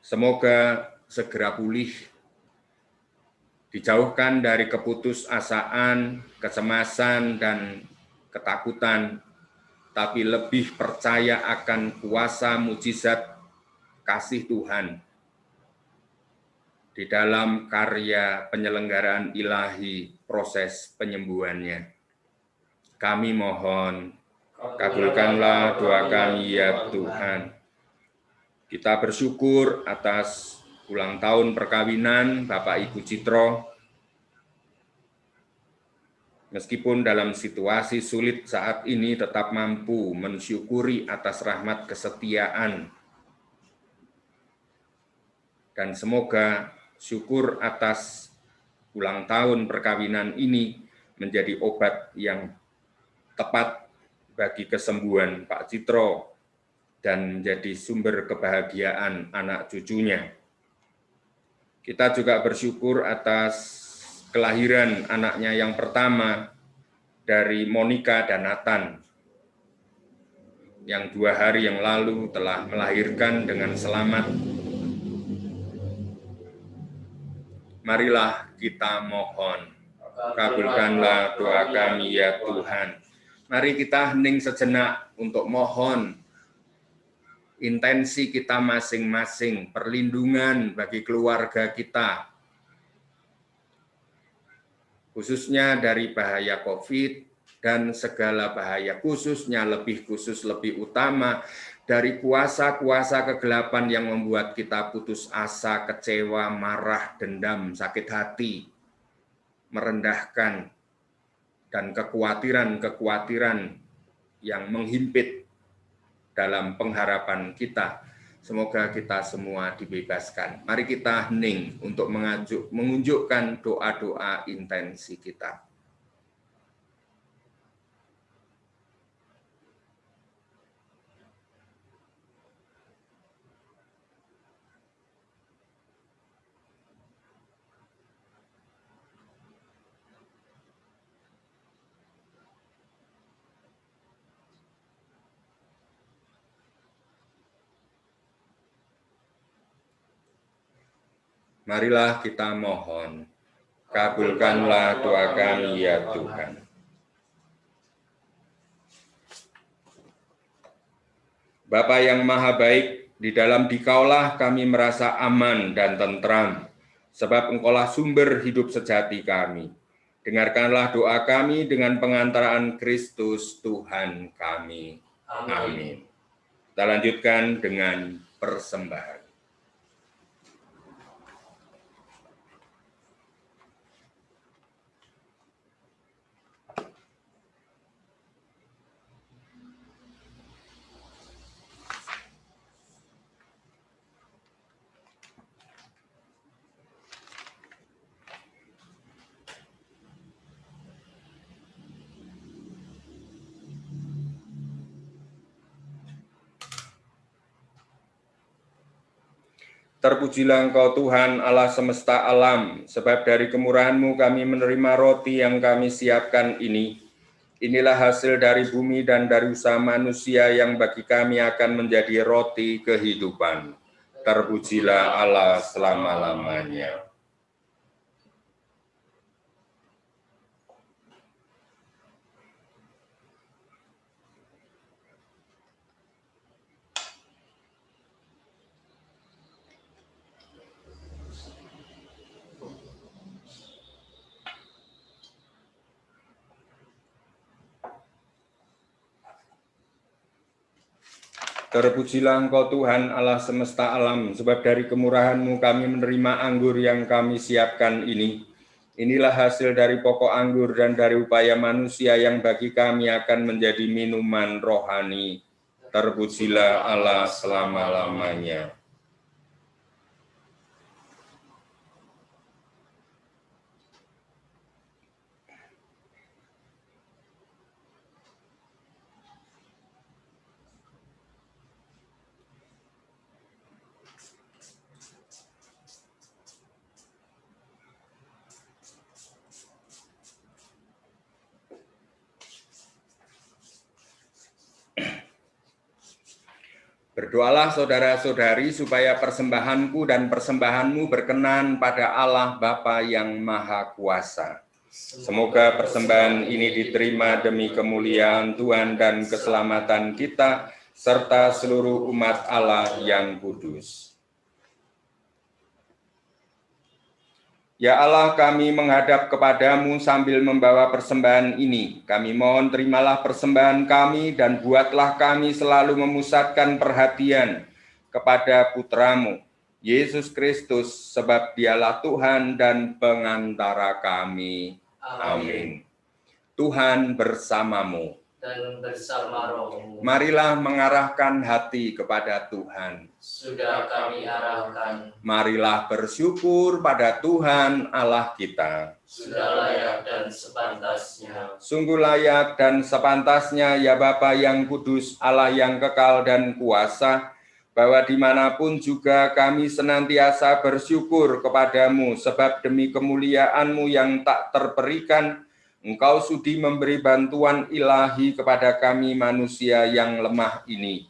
Semoga segera pulih, dijauhkan dari keputusasaan, kecemasan, dan ketakutan, tapi lebih percaya akan kuasa mujizat kasih Tuhan di dalam karya penyelenggaraan ilahi proses penyembuhannya. Kami mohon, kabulkanlah doa kami ya Tuhan. Kita bersyukur atas ulang tahun perkawinan Bapak Ibu Citro. Meskipun dalam situasi sulit saat ini tetap mampu mensyukuri atas rahmat kesetiaan. Dan semoga syukur atas ulang tahun perkawinan ini menjadi obat yang tepat bagi kesembuhan Pak Citro dan menjadi sumber kebahagiaan anak cucunya. Kita juga bersyukur atas kelahiran anaknya yang pertama dari Monica dan Nathan, yang 2 hari yang lalu telah melahirkan dengan selamat. Marilah kita mohon, kabulkanlah doa kami ya Tuhan. Mari kita hening sejenak untuk mohon intensi kita masing-masing, perlindungan bagi keluarga kita, khususnya dari bahaya COVID dan segala bahaya, khususnya lebih khusus, lebih utama dari kuasa-kuasa kegelapan yang membuat kita putus asa, kecewa, marah, dendam, sakit hati, merendahkan, dan kekhawatiran-kekhawatiran yang menghimpit dalam pengharapan kita. Semoga kita semua dibebaskan. Mari kita hening untuk mengunjukkan doa-doa intensi kita. Marilah kita mohon. Kabulkanlah doa kami ya Tuhan. Bapa yang maha baik, di dalam Dikaulah kami merasa aman dan tentram, sebab Engkaulah sumber hidup sejati kami. Dengarkanlah doa kami dengan pengantaraan Kristus Tuhan kami. Amin. Kita lanjutkan dengan persembahan. Terpujilah Engkau Tuhan Allah semesta alam, sebab dari kemurahan-Mu kami menerima roti yang kami siapkan ini. Inilah hasil dari bumi dan dari usaha manusia yang bagi kami akan menjadi roti kehidupan. Terpujilah Allah selama-lamanya. Terpujilah Engkau Tuhan Allah semesta alam, sebab dari kemurahan-Mu kami menerima anggur yang kami siapkan ini. Inilah hasil dari pokok anggur dan dari upaya manusia yang bagi kami akan menjadi minuman rohani. Terpujilah Allah selama-lamanya. Berdoalah saudara-saudari supaya persembahanku dan persembahanmu berkenan pada Allah Bapa yang Maha Kuasa. Semoga persembahan ini diterima demi kemuliaan Tuhan dan keselamatan kita, serta seluruh umat Allah yang kudus. Ya Allah, kami menghadap kepadamu sambil membawa persembahan ini. Kami mohon terimalah persembahan kami dan buatlah kami selalu memusatkan perhatian kepada Putramu, Yesus Kristus, sebab Dialah Tuhan dan pengantara kami. Amin. Tuhan bersamamu. Dan bersama rohmu. Marilah mengarahkan hati kepada Tuhan. Sudah kami arahkan. Marilah bersyukur pada Tuhan Allah kita. Sudah layak dan sepantasnya. Sungguh layak dan sepantasnya ya Bapa yang kudus, Allah yang kekal dan kuasa, bahwa dimanapun juga kami senantiasa bersyukur kepadamu, sebab demi kemuliaan-Mu yang tak terperikan, Engkau sudi memberi bantuan ilahi kepada kami manusia yang lemah ini.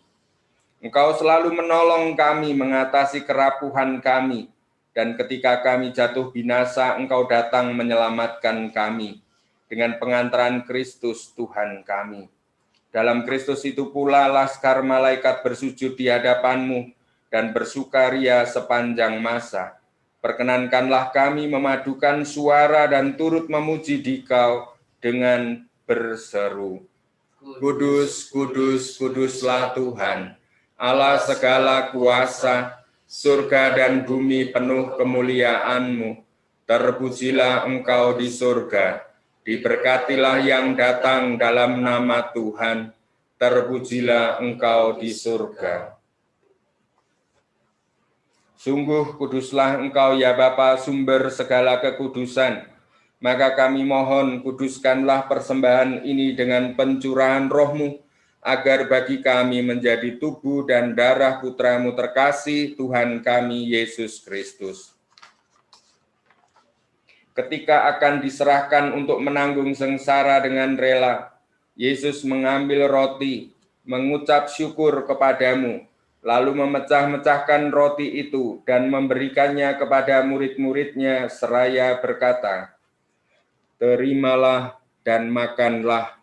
Engkau selalu menolong kami mengatasi kerapuhan kami, dan ketika kami jatuh binasa, Engkau datang menyelamatkan kami dengan pengantaran Kristus Tuhan kami. Dalam Kristus itu pula laskar malaikat bersujud di hadapan-Mu dan bersukaria sepanjang masa. Perkenankanlah kami memadukan suara dan turut memuji Dikau dengan berseru, Kudus, kudus, kuduslah Tuhan, Allah segala kuasa, surga dan bumi penuh kemuliaan-Mu. Terpujilah Engkau di surga, diberkatilah yang datang dalam nama Tuhan, terpujilah Engkau di surga. Sungguh kuduslah Engkau ya Bapa, sumber segala kekudusan. Maka kami mohon kuduskanlah persembahan ini dengan pencurahan roh-Mu, agar bagi kami menjadi tubuh dan darah Putra-Mu terkasih, Tuhan kami Yesus Kristus. Ketika akan diserahkan untuk menanggung sengsara dengan rela, Yesus mengambil roti, mengucap syukur kepadamu, lalu memecah-mecahkan roti itu dan memberikannya kepada murid-muridnya seraya berkata, "Terimalah dan makanlah,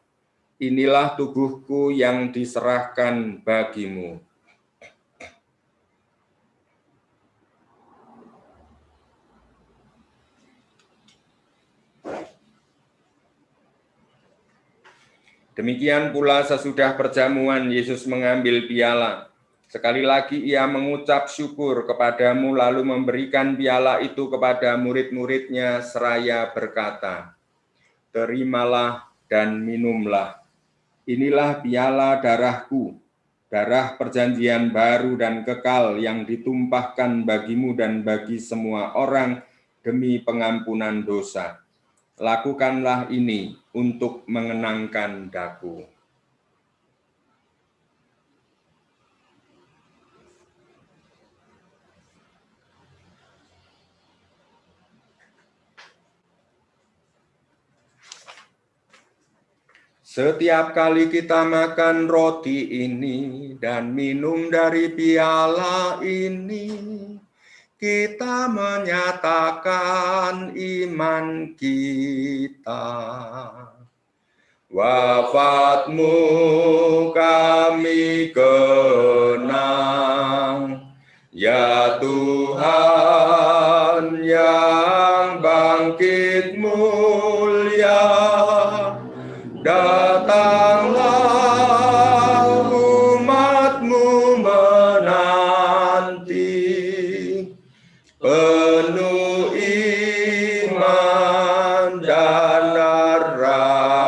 inilah tubuhku yang diserahkan bagimu." Demikian pula sesudah perjamuan, Yesus mengambil piala. Sekali lagi ia mengucap syukur kepadamu, lalu memberikan piala itu kepada murid-muridnya seraya berkata, "Terimalah dan minumlah. Inilah piala darahku, darah perjanjian baru dan kekal yang ditumpahkan bagimu dan bagi semua orang demi pengampunan dosa. Lakukanlah ini untuk mengenangkan daku." Setiap kali kita makan roti ini dan minum dari piala ini, kita menyatakan iman kita. Wafatmu kami kenang, ya Tuhan yang bangkit mulia. Datanglah umat-Mu menanti, penuh iman dan harapan.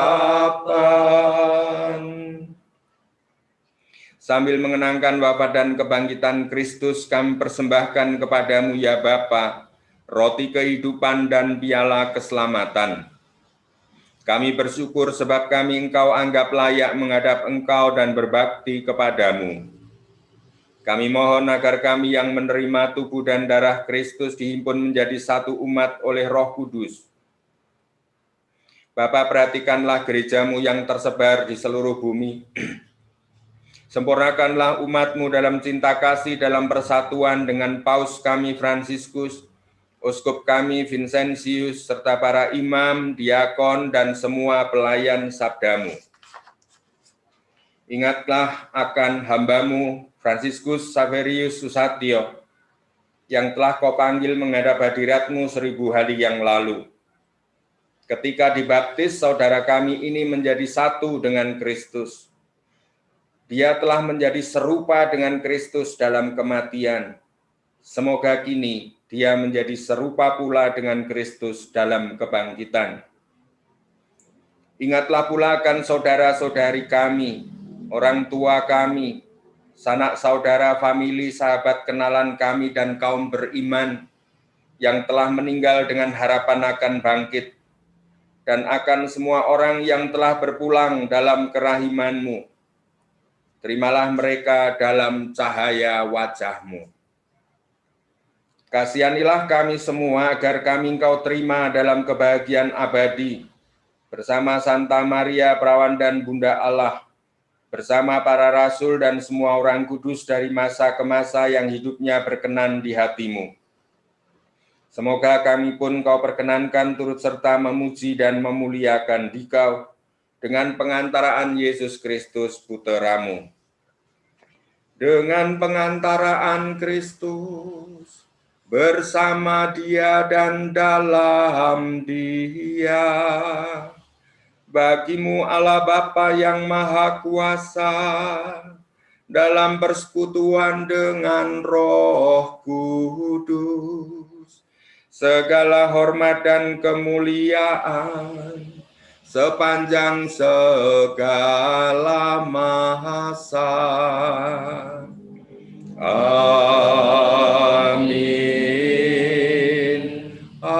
Sambil mengenangkan wafat dan kebangkitan Kristus, kami persembahkan kepadamu ya Bapa, roti kehidupan dan piala keselamatan. Kami bersyukur sebab kami Engkau anggap layak menghadap Engkau dan berbakti kepadamu. Kami mohon agar kami yang menerima tubuh dan darah Kristus dihimpun menjadi satu umat oleh Roh Kudus. Bapa, perhatikanlah gerejamu yang tersebar di seluruh bumi. Sempurnakanlah umat-Mu dalam cinta kasih dalam persatuan dengan Paus kami Fransiskus, Uskup kami Vincentius, serta para imam, diakon, dan semua pelayan sabda-Mu. Ingatlah akan hamba-Mu, Fransiskus Saverius Susatyo, yang telah Kau panggil menghadap hadirat-Mu 1000 hari yang lalu. Ketika dibaptis, saudara kami ini menjadi satu dengan Kristus. Dia telah menjadi serupa dengan Kristus dalam kematian. Semoga kini Dia menjadi serupa pula dengan Kristus dalam kebangkitan. Ingatlah pula akan saudara-saudari kami, orang tua kami, sanak saudara, famili, sahabat kenalan kami, dan kaum beriman yang telah meninggal dengan harapan akan bangkit, dan akan semua orang yang telah berpulang dalam kerahiman-Mu. Terimalah mereka dalam cahaya wajah-Mu. Kasihanilah kami semua agar kami Engkau terima dalam kebahagiaan abadi, bersama Santa Maria Perawan dan Bunda Allah, bersama para rasul dan semua orang kudus dari masa ke masa yang hidupnya berkenan di hati-Mu. Semoga kami pun Kau perkenankan turut serta memuji dan memuliakan Dikau dengan pengantaraan Yesus Kristus Putra-Mu. Dengan pengantaraan Kristus, bersama Dia dan dalam Dia, bagi-Mu Allah Bapa yang Maha Kuasa, dalam persekutuan dengan Roh Kudus, segala hormat dan kemuliaan sepanjang segala masa. Amin. Amin.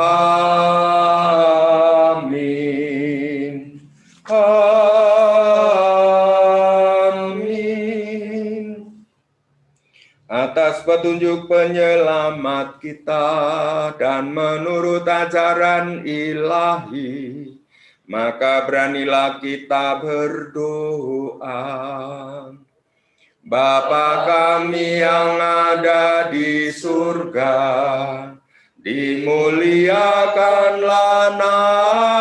Amin. Atas petunjuk penyelamat kita dan menurut ajaran ilahi, maka beranilah kita berdoa. Bapa kami yang ada di surga, dimuliakanlah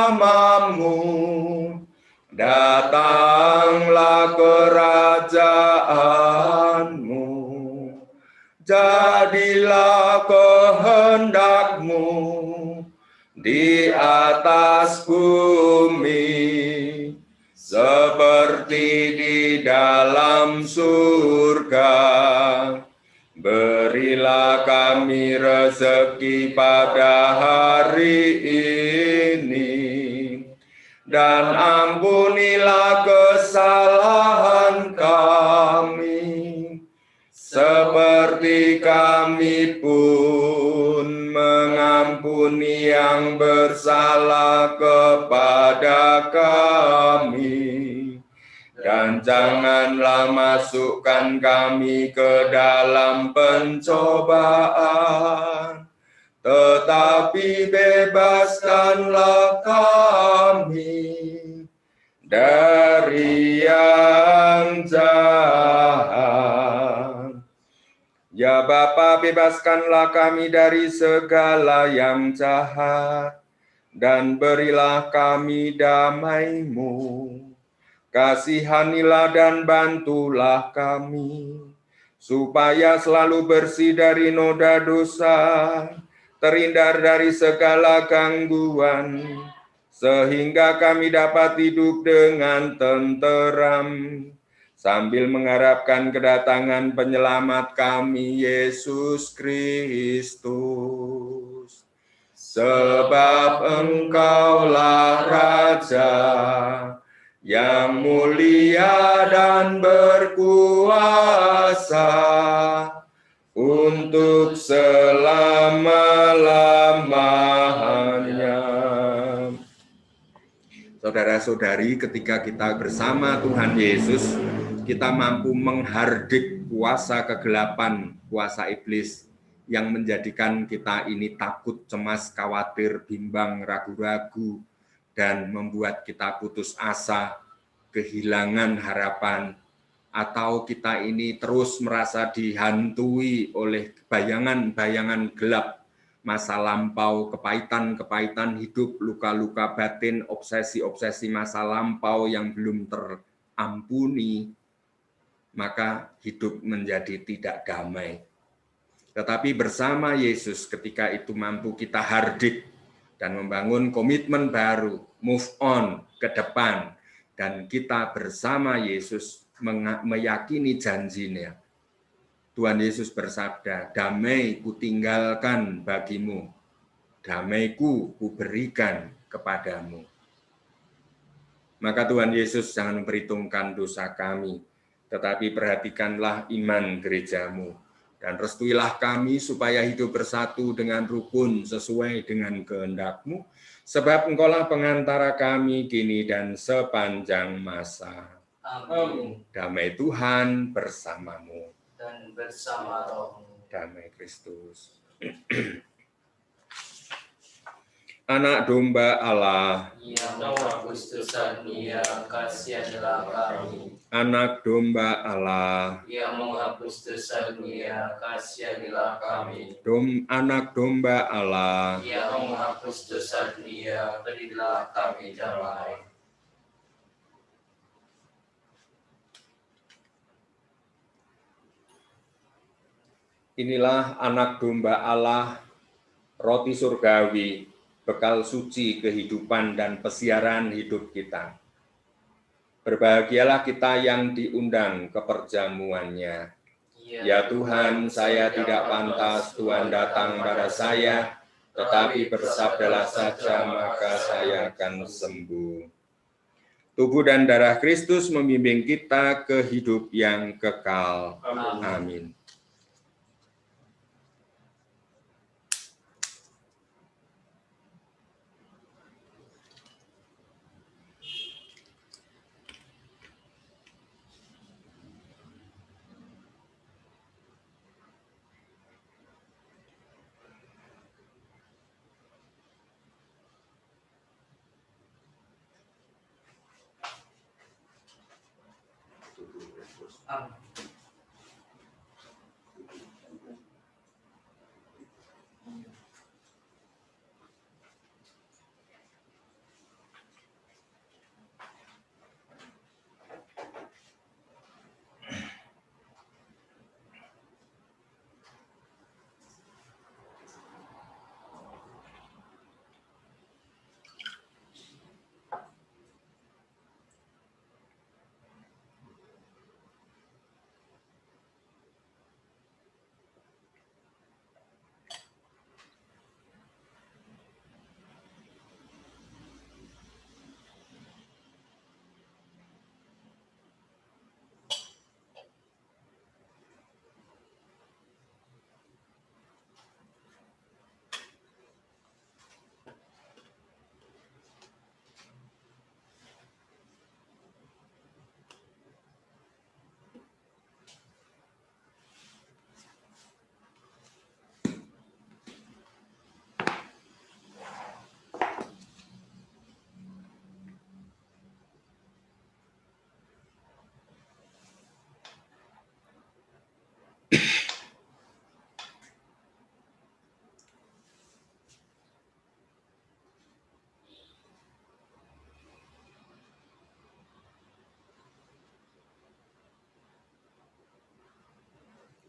namamu, datanglah kerajaanmu, jadilah kehendakmu di atas bumi, seperti di dalam surga. Berilah kami rezeki pada hari ini, dan ampunilah kesalahan kami, seperti kami pun mengampuni yang bersalah kepada kami. Dan janganlah masukkan kami ke dalam pencobaan, tetapi bebaskanlah kami dari yang jahat. Ya Bapa, bebaskanlah kami dari segala yang jahat, dan berilah kami damai-Mu. Kasihanilah dan bantulah kami, supaya selalu bersih dari noda dosa, terhindar dari segala gangguan, sehingga kami dapat hidup dengan tenteram, sambil mengharapkan kedatangan penyelamat kami, Yesus Kristus. Sebab Engkaulah Raja yang mulia dan berkuasa untuk selama-lamanya. Saudara-saudari, ketika kita bersama Tuhan Yesus, kita mampu menghardik kuasa kegelapan, kuasa iblis yang menjadikan kita ini takut, cemas, khawatir, bimbang, ragu-ragu, dan membuat kita putus asa, kehilangan harapan, atau kita ini terus merasa dihantui oleh bayangan-bayangan gelap, masa lampau, kepahitan-kepahitan hidup, luka-luka batin, obsesi-obsesi masa lampau yang belum terampuni, maka hidup menjadi tidak damai. Tetapi bersama Yesus ketika itu mampu kita hardik dan membangun komitmen baru, move on ke depan, dan kita bersama Yesus meyakini janjinya. Tuhan Yesus bersabda, damai ku tinggalkan bagimu, damaiku ku berikan kepadamu. Maka Tuhan Yesus jangan memperhitungkan dosa kami, tetapi perhatikanlah iman gerejamu, dan restuilah kami supaya hidup bersatu dengan rukun sesuai dengan kehendak-Mu, sebab Engkaulah pengantara kami kini dan sepanjang masa. Amin. Damai Tuhan bersamamu. Dan bersama rohmu. Damai Kristus. Anak domba Allah, Yang menghapus dosa dunia, kasihanilah kami. Anak domba Allah, Yang menghapus dosa dunia, kasihanilah kami. Anak domba Allah, Yang menghapus dosa dunia, berilah kami damai. inilah anak domba Allah, roti surgawi, bekal suci kehidupan dan pesiaran hidup kita. Berbahagialah kita yang diundang ke perjamuannya. Ya Tuhan, saya tidak pantas Tuhan datang pada saya, tetapi bersabdalah saja maka saya akan sembuh. Tubuh dan darah Kristus membimbing kita ke hidup yang kekal. Amin. Amin.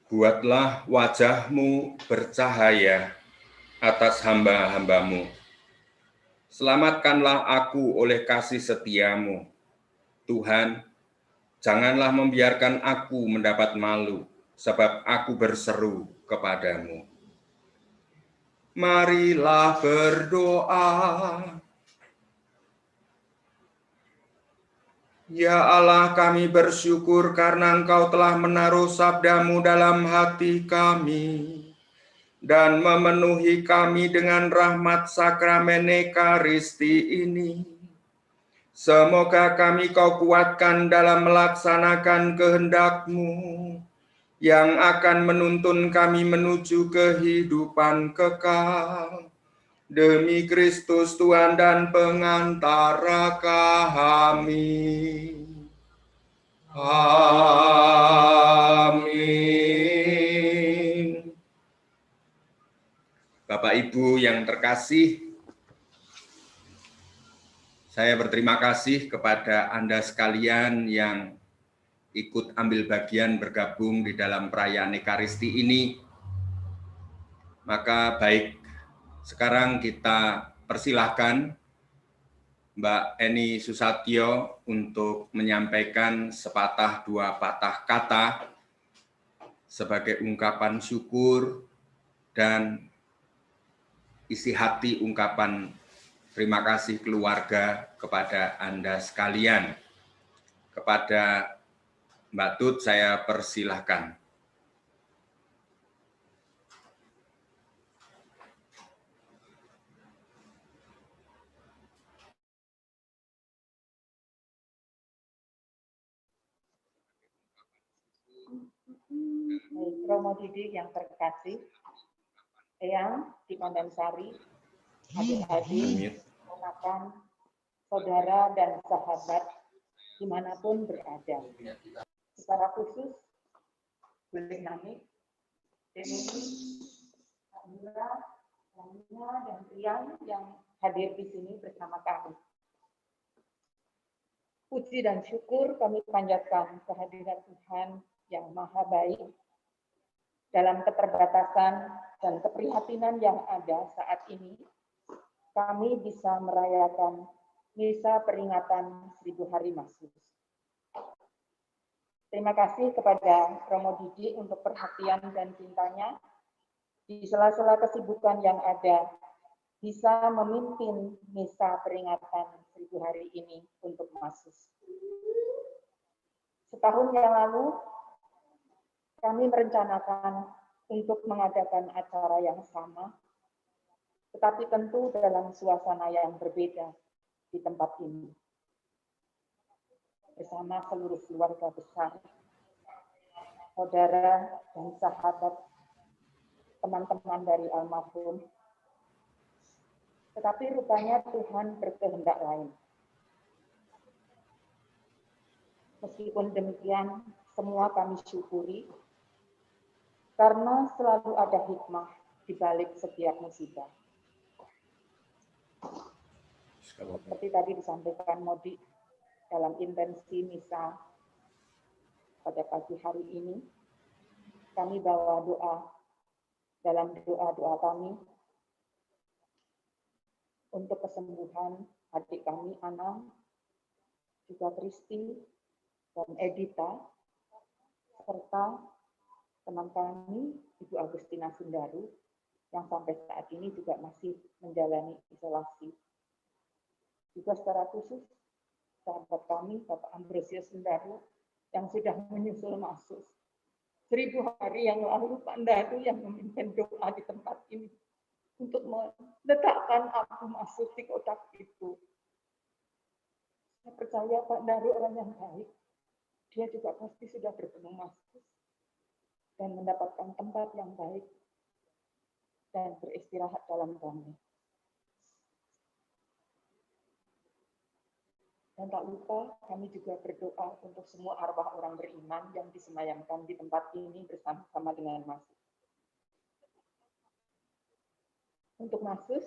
buatlah wajah-Mu bercahaya atas hamba-hamba-Mu. Selamatkanlah aku oleh kasih setia-Mu. Tuhan, janganlah membiarkan aku mendapat malu, sebab aku berseru kepadamu. Marilah berdoa. Ya Allah, kami bersyukur karena Engkau telah menaruh sabda-Mu dalam hati kami dan memenuhi kami dengan rahmat sakramen Ekaristi ini. Semoga kami Kau kuatkan dalam melaksanakan kehendak-Mu yang akan menuntun kami menuju kehidupan kekal. Demi Kristus Tuhan dan pengantara kami. Amin. Bapak Ibu yang terkasih, saya berterima kasih kepada Anda sekalian yang ikut ambil bagian bergabung di dalam perayaan Ekaristi ini. Maka baik, sekarang kita persilahkan Mbak Eni Susatyo untuk menyampaikan sepatah dua patah kata sebagai ungkapan syukur dan isi hati ungkapan terima kasih keluarga kepada Anda sekalian. Kepada Mbak Tut saya persilahkan. Romo Didik yang terkasih, Eyang di Pandansari, adik-adik, ponakan, saudara dan sahabat dimanapun berada. Secara khusus, boleh nami, Deni, Amira, Lamina, dan Rian yang hadir di sini bersama kami. Puji dan syukur kami panjatkan kehadiran Tuhan yang Maha Baik dalam keterbatasan dan keprihatinan yang ada saat ini. Kami bisa merayakan misa peringatan 1000 hari Mazmur. Terima kasih kepada Romo Didi untuk perhatian dan cintanya. Di sela-sela kesibukan yang ada, bisa memimpin misa peringatan 1000 hari ini untuk Mazmur. Setahun yang lalu, kami merencanakan untuk mengadakan acara yang sama, tetapi tentu dalam suasana yang berbeda di tempat ini. Bersama seluruh keluarga besar, saudara dan sahabat, teman-teman dari almarhum. Tetapi rupanya Tuhan berkehendak lain. Meskipun demikian, semua kami syukuri, karena selalu ada hikmah di balik setiap musibah. Seperti tadi disampaikan Modi dalam intensi misa pada pagi hari ini, kami bawa doa dalam doa-doa kami untuk kesembuhan adik kami Anang, juga Kristi dan Edita, serta teman kami, Ibu Agustina Sundaru, yang sampai saat ini juga masih menjalani isolasi. Juga secara khusus, sahabat kami, Bapak Ambrosius Sundaru, yang sudah menyusul Mazmur. 1000 hari yang lalu, Pak Ndaru yang memimpin doa di tempat ini untuk meletakkan abu Mazmur di kotak itu. Saya percaya Pak Ndaru orang yang baik. Dia juga pasti sudah bertemu Mazmur dan mendapatkan tempat yang baik dan beristirahat dalam damai. Dan tak lupa kami juga berdoa untuk semua arwah orang beriman yang disemayamkan di tempat ini bersama-sama dengan Mazmur. Untuk Mazmur,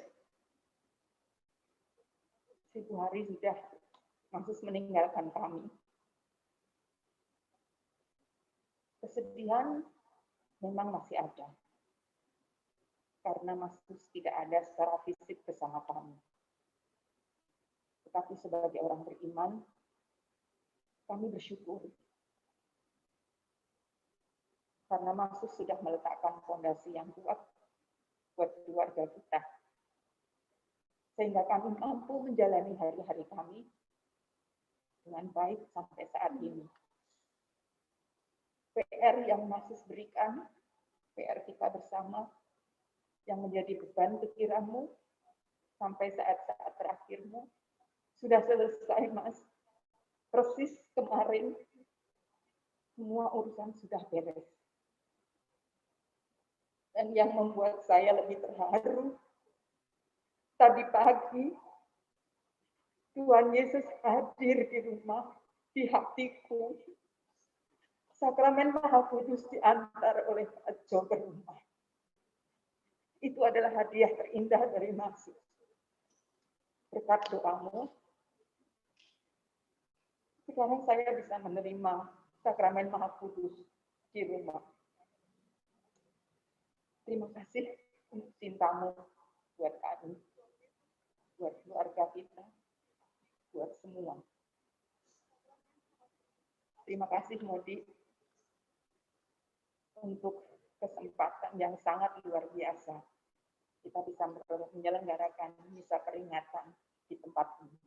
1000 hari sudah Mazmur meninggalkan kami. Kesedihan memang masih ada. Karena Mas Gus tidak ada secara fisik bersama kami. Tetapi sebagai orang beriman, kami bersyukur. Karena Mas Gus sudah meletakkan fondasi yang kuat buat keluarga kita. Sehingga kami mampu menjalani hari-hari kami dengan baik sampai saat ini. PR yang Mas Gus berikan, PR kita bersama, yang menjadi beban pikiranmu sampai saat-saat terakhirmu, sudah selesai, Mas. Persis kemarin, semua urusan sudah beres. Dan yang membuat saya lebih terharu, tadi pagi, Tuhan Yesus hadir di rumah, di hatiku. Sakramen Maha Kudus diantar oleh Pak Jo ke rumah. Itu adalah hadiah terindah dari Mas. Berkat doamu, sekarang saya bisa menerima Sakramen Maha Kudus di rumah. Terima kasih untuk cintamu buat kami, buat keluarga kita, buat semua. Terima kasih Modi untuk kesempatan yang sangat luar biasa. Kita bisa menyelenggarakan misa peringatan di tempat ini.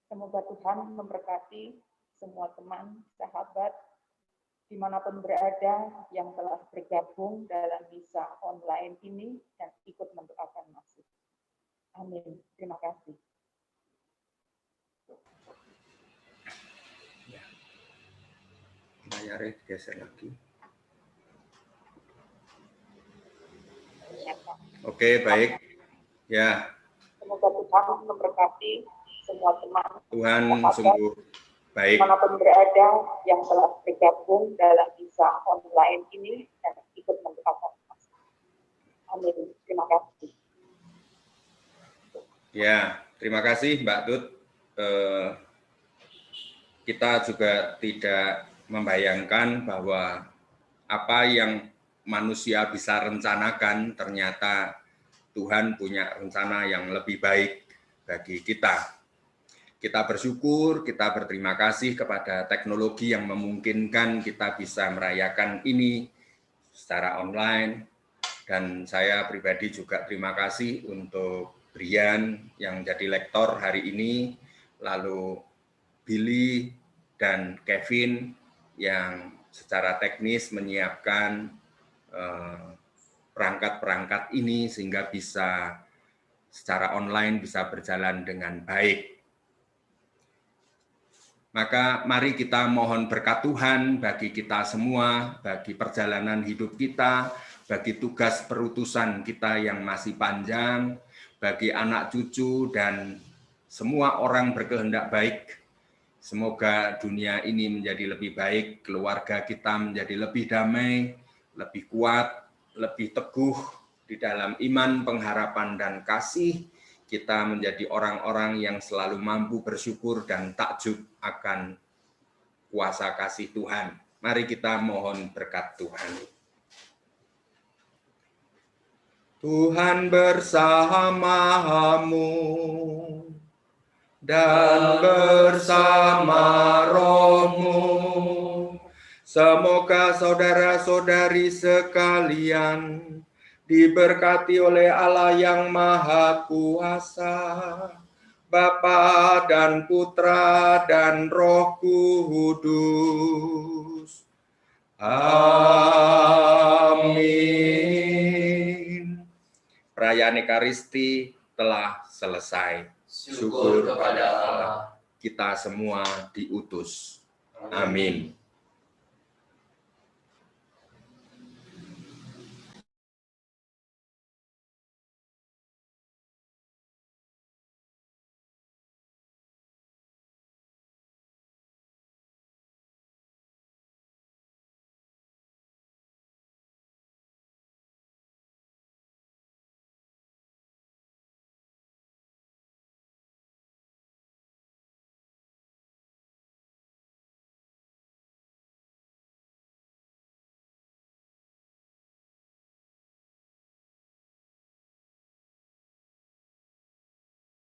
Semoga Tuhan memberkati semua teman, sahabat, dimanapun berada yang telah bergabung dalam misa online ini dan ikut mendoakan masuk. Amin. Terima kasih. Layarnya geser lagi. Oke, baik. Ya. Semoga Tuhan memberkati semua teman. Tuhan sungguh baik. Dimanapun berada yang telah bergabung dalam misa online ini dan ikut mendoakan. Amin. Terima kasih. Ya, terima kasih Mbak Tut. Kita juga tidak membayangkan bahwa apa yang manusia bisa rencanakan, ternyata Tuhan punya rencana yang lebih baik bagi kita. Kita bersyukur, kita berterima kasih kepada teknologi yang memungkinkan kita bisa merayakan ini secara online. Dan saya pribadi juga terima kasih untuk Brian yang jadi lektor hari ini, lalu Billy dan Kevin yang secara teknis menyiapkan perangkat-perangkat ini sehingga bisa secara online bisa berjalan dengan baik. Maka mari kita mohon berkat Tuhan bagi kita semua, bagi perjalanan hidup kita, bagi tugas perutusan kita yang masih panjang, bagi anak cucu dan semua orang berkehendak baik. Semoga dunia ini menjadi lebih baik, keluarga kita menjadi lebih damai, lebih kuat, lebih teguh di dalam iman, pengharapan, dan kasih. Kita menjadi orang-orang yang selalu mampu bersyukur dan takjub akan kuasa kasih Tuhan. Mari kita mohon berkat Tuhan. Tuhan bersamamu dan bersama rohmu. Semoga saudara-saudari sekalian diberkati oleh Allah yang Maha Kuasa, Bapa dan Putra dan Roh Kudus. Amin. Perayaan Ekaristi telah selesai. Syukur kepada Allah. Kita semua diutus. Amin.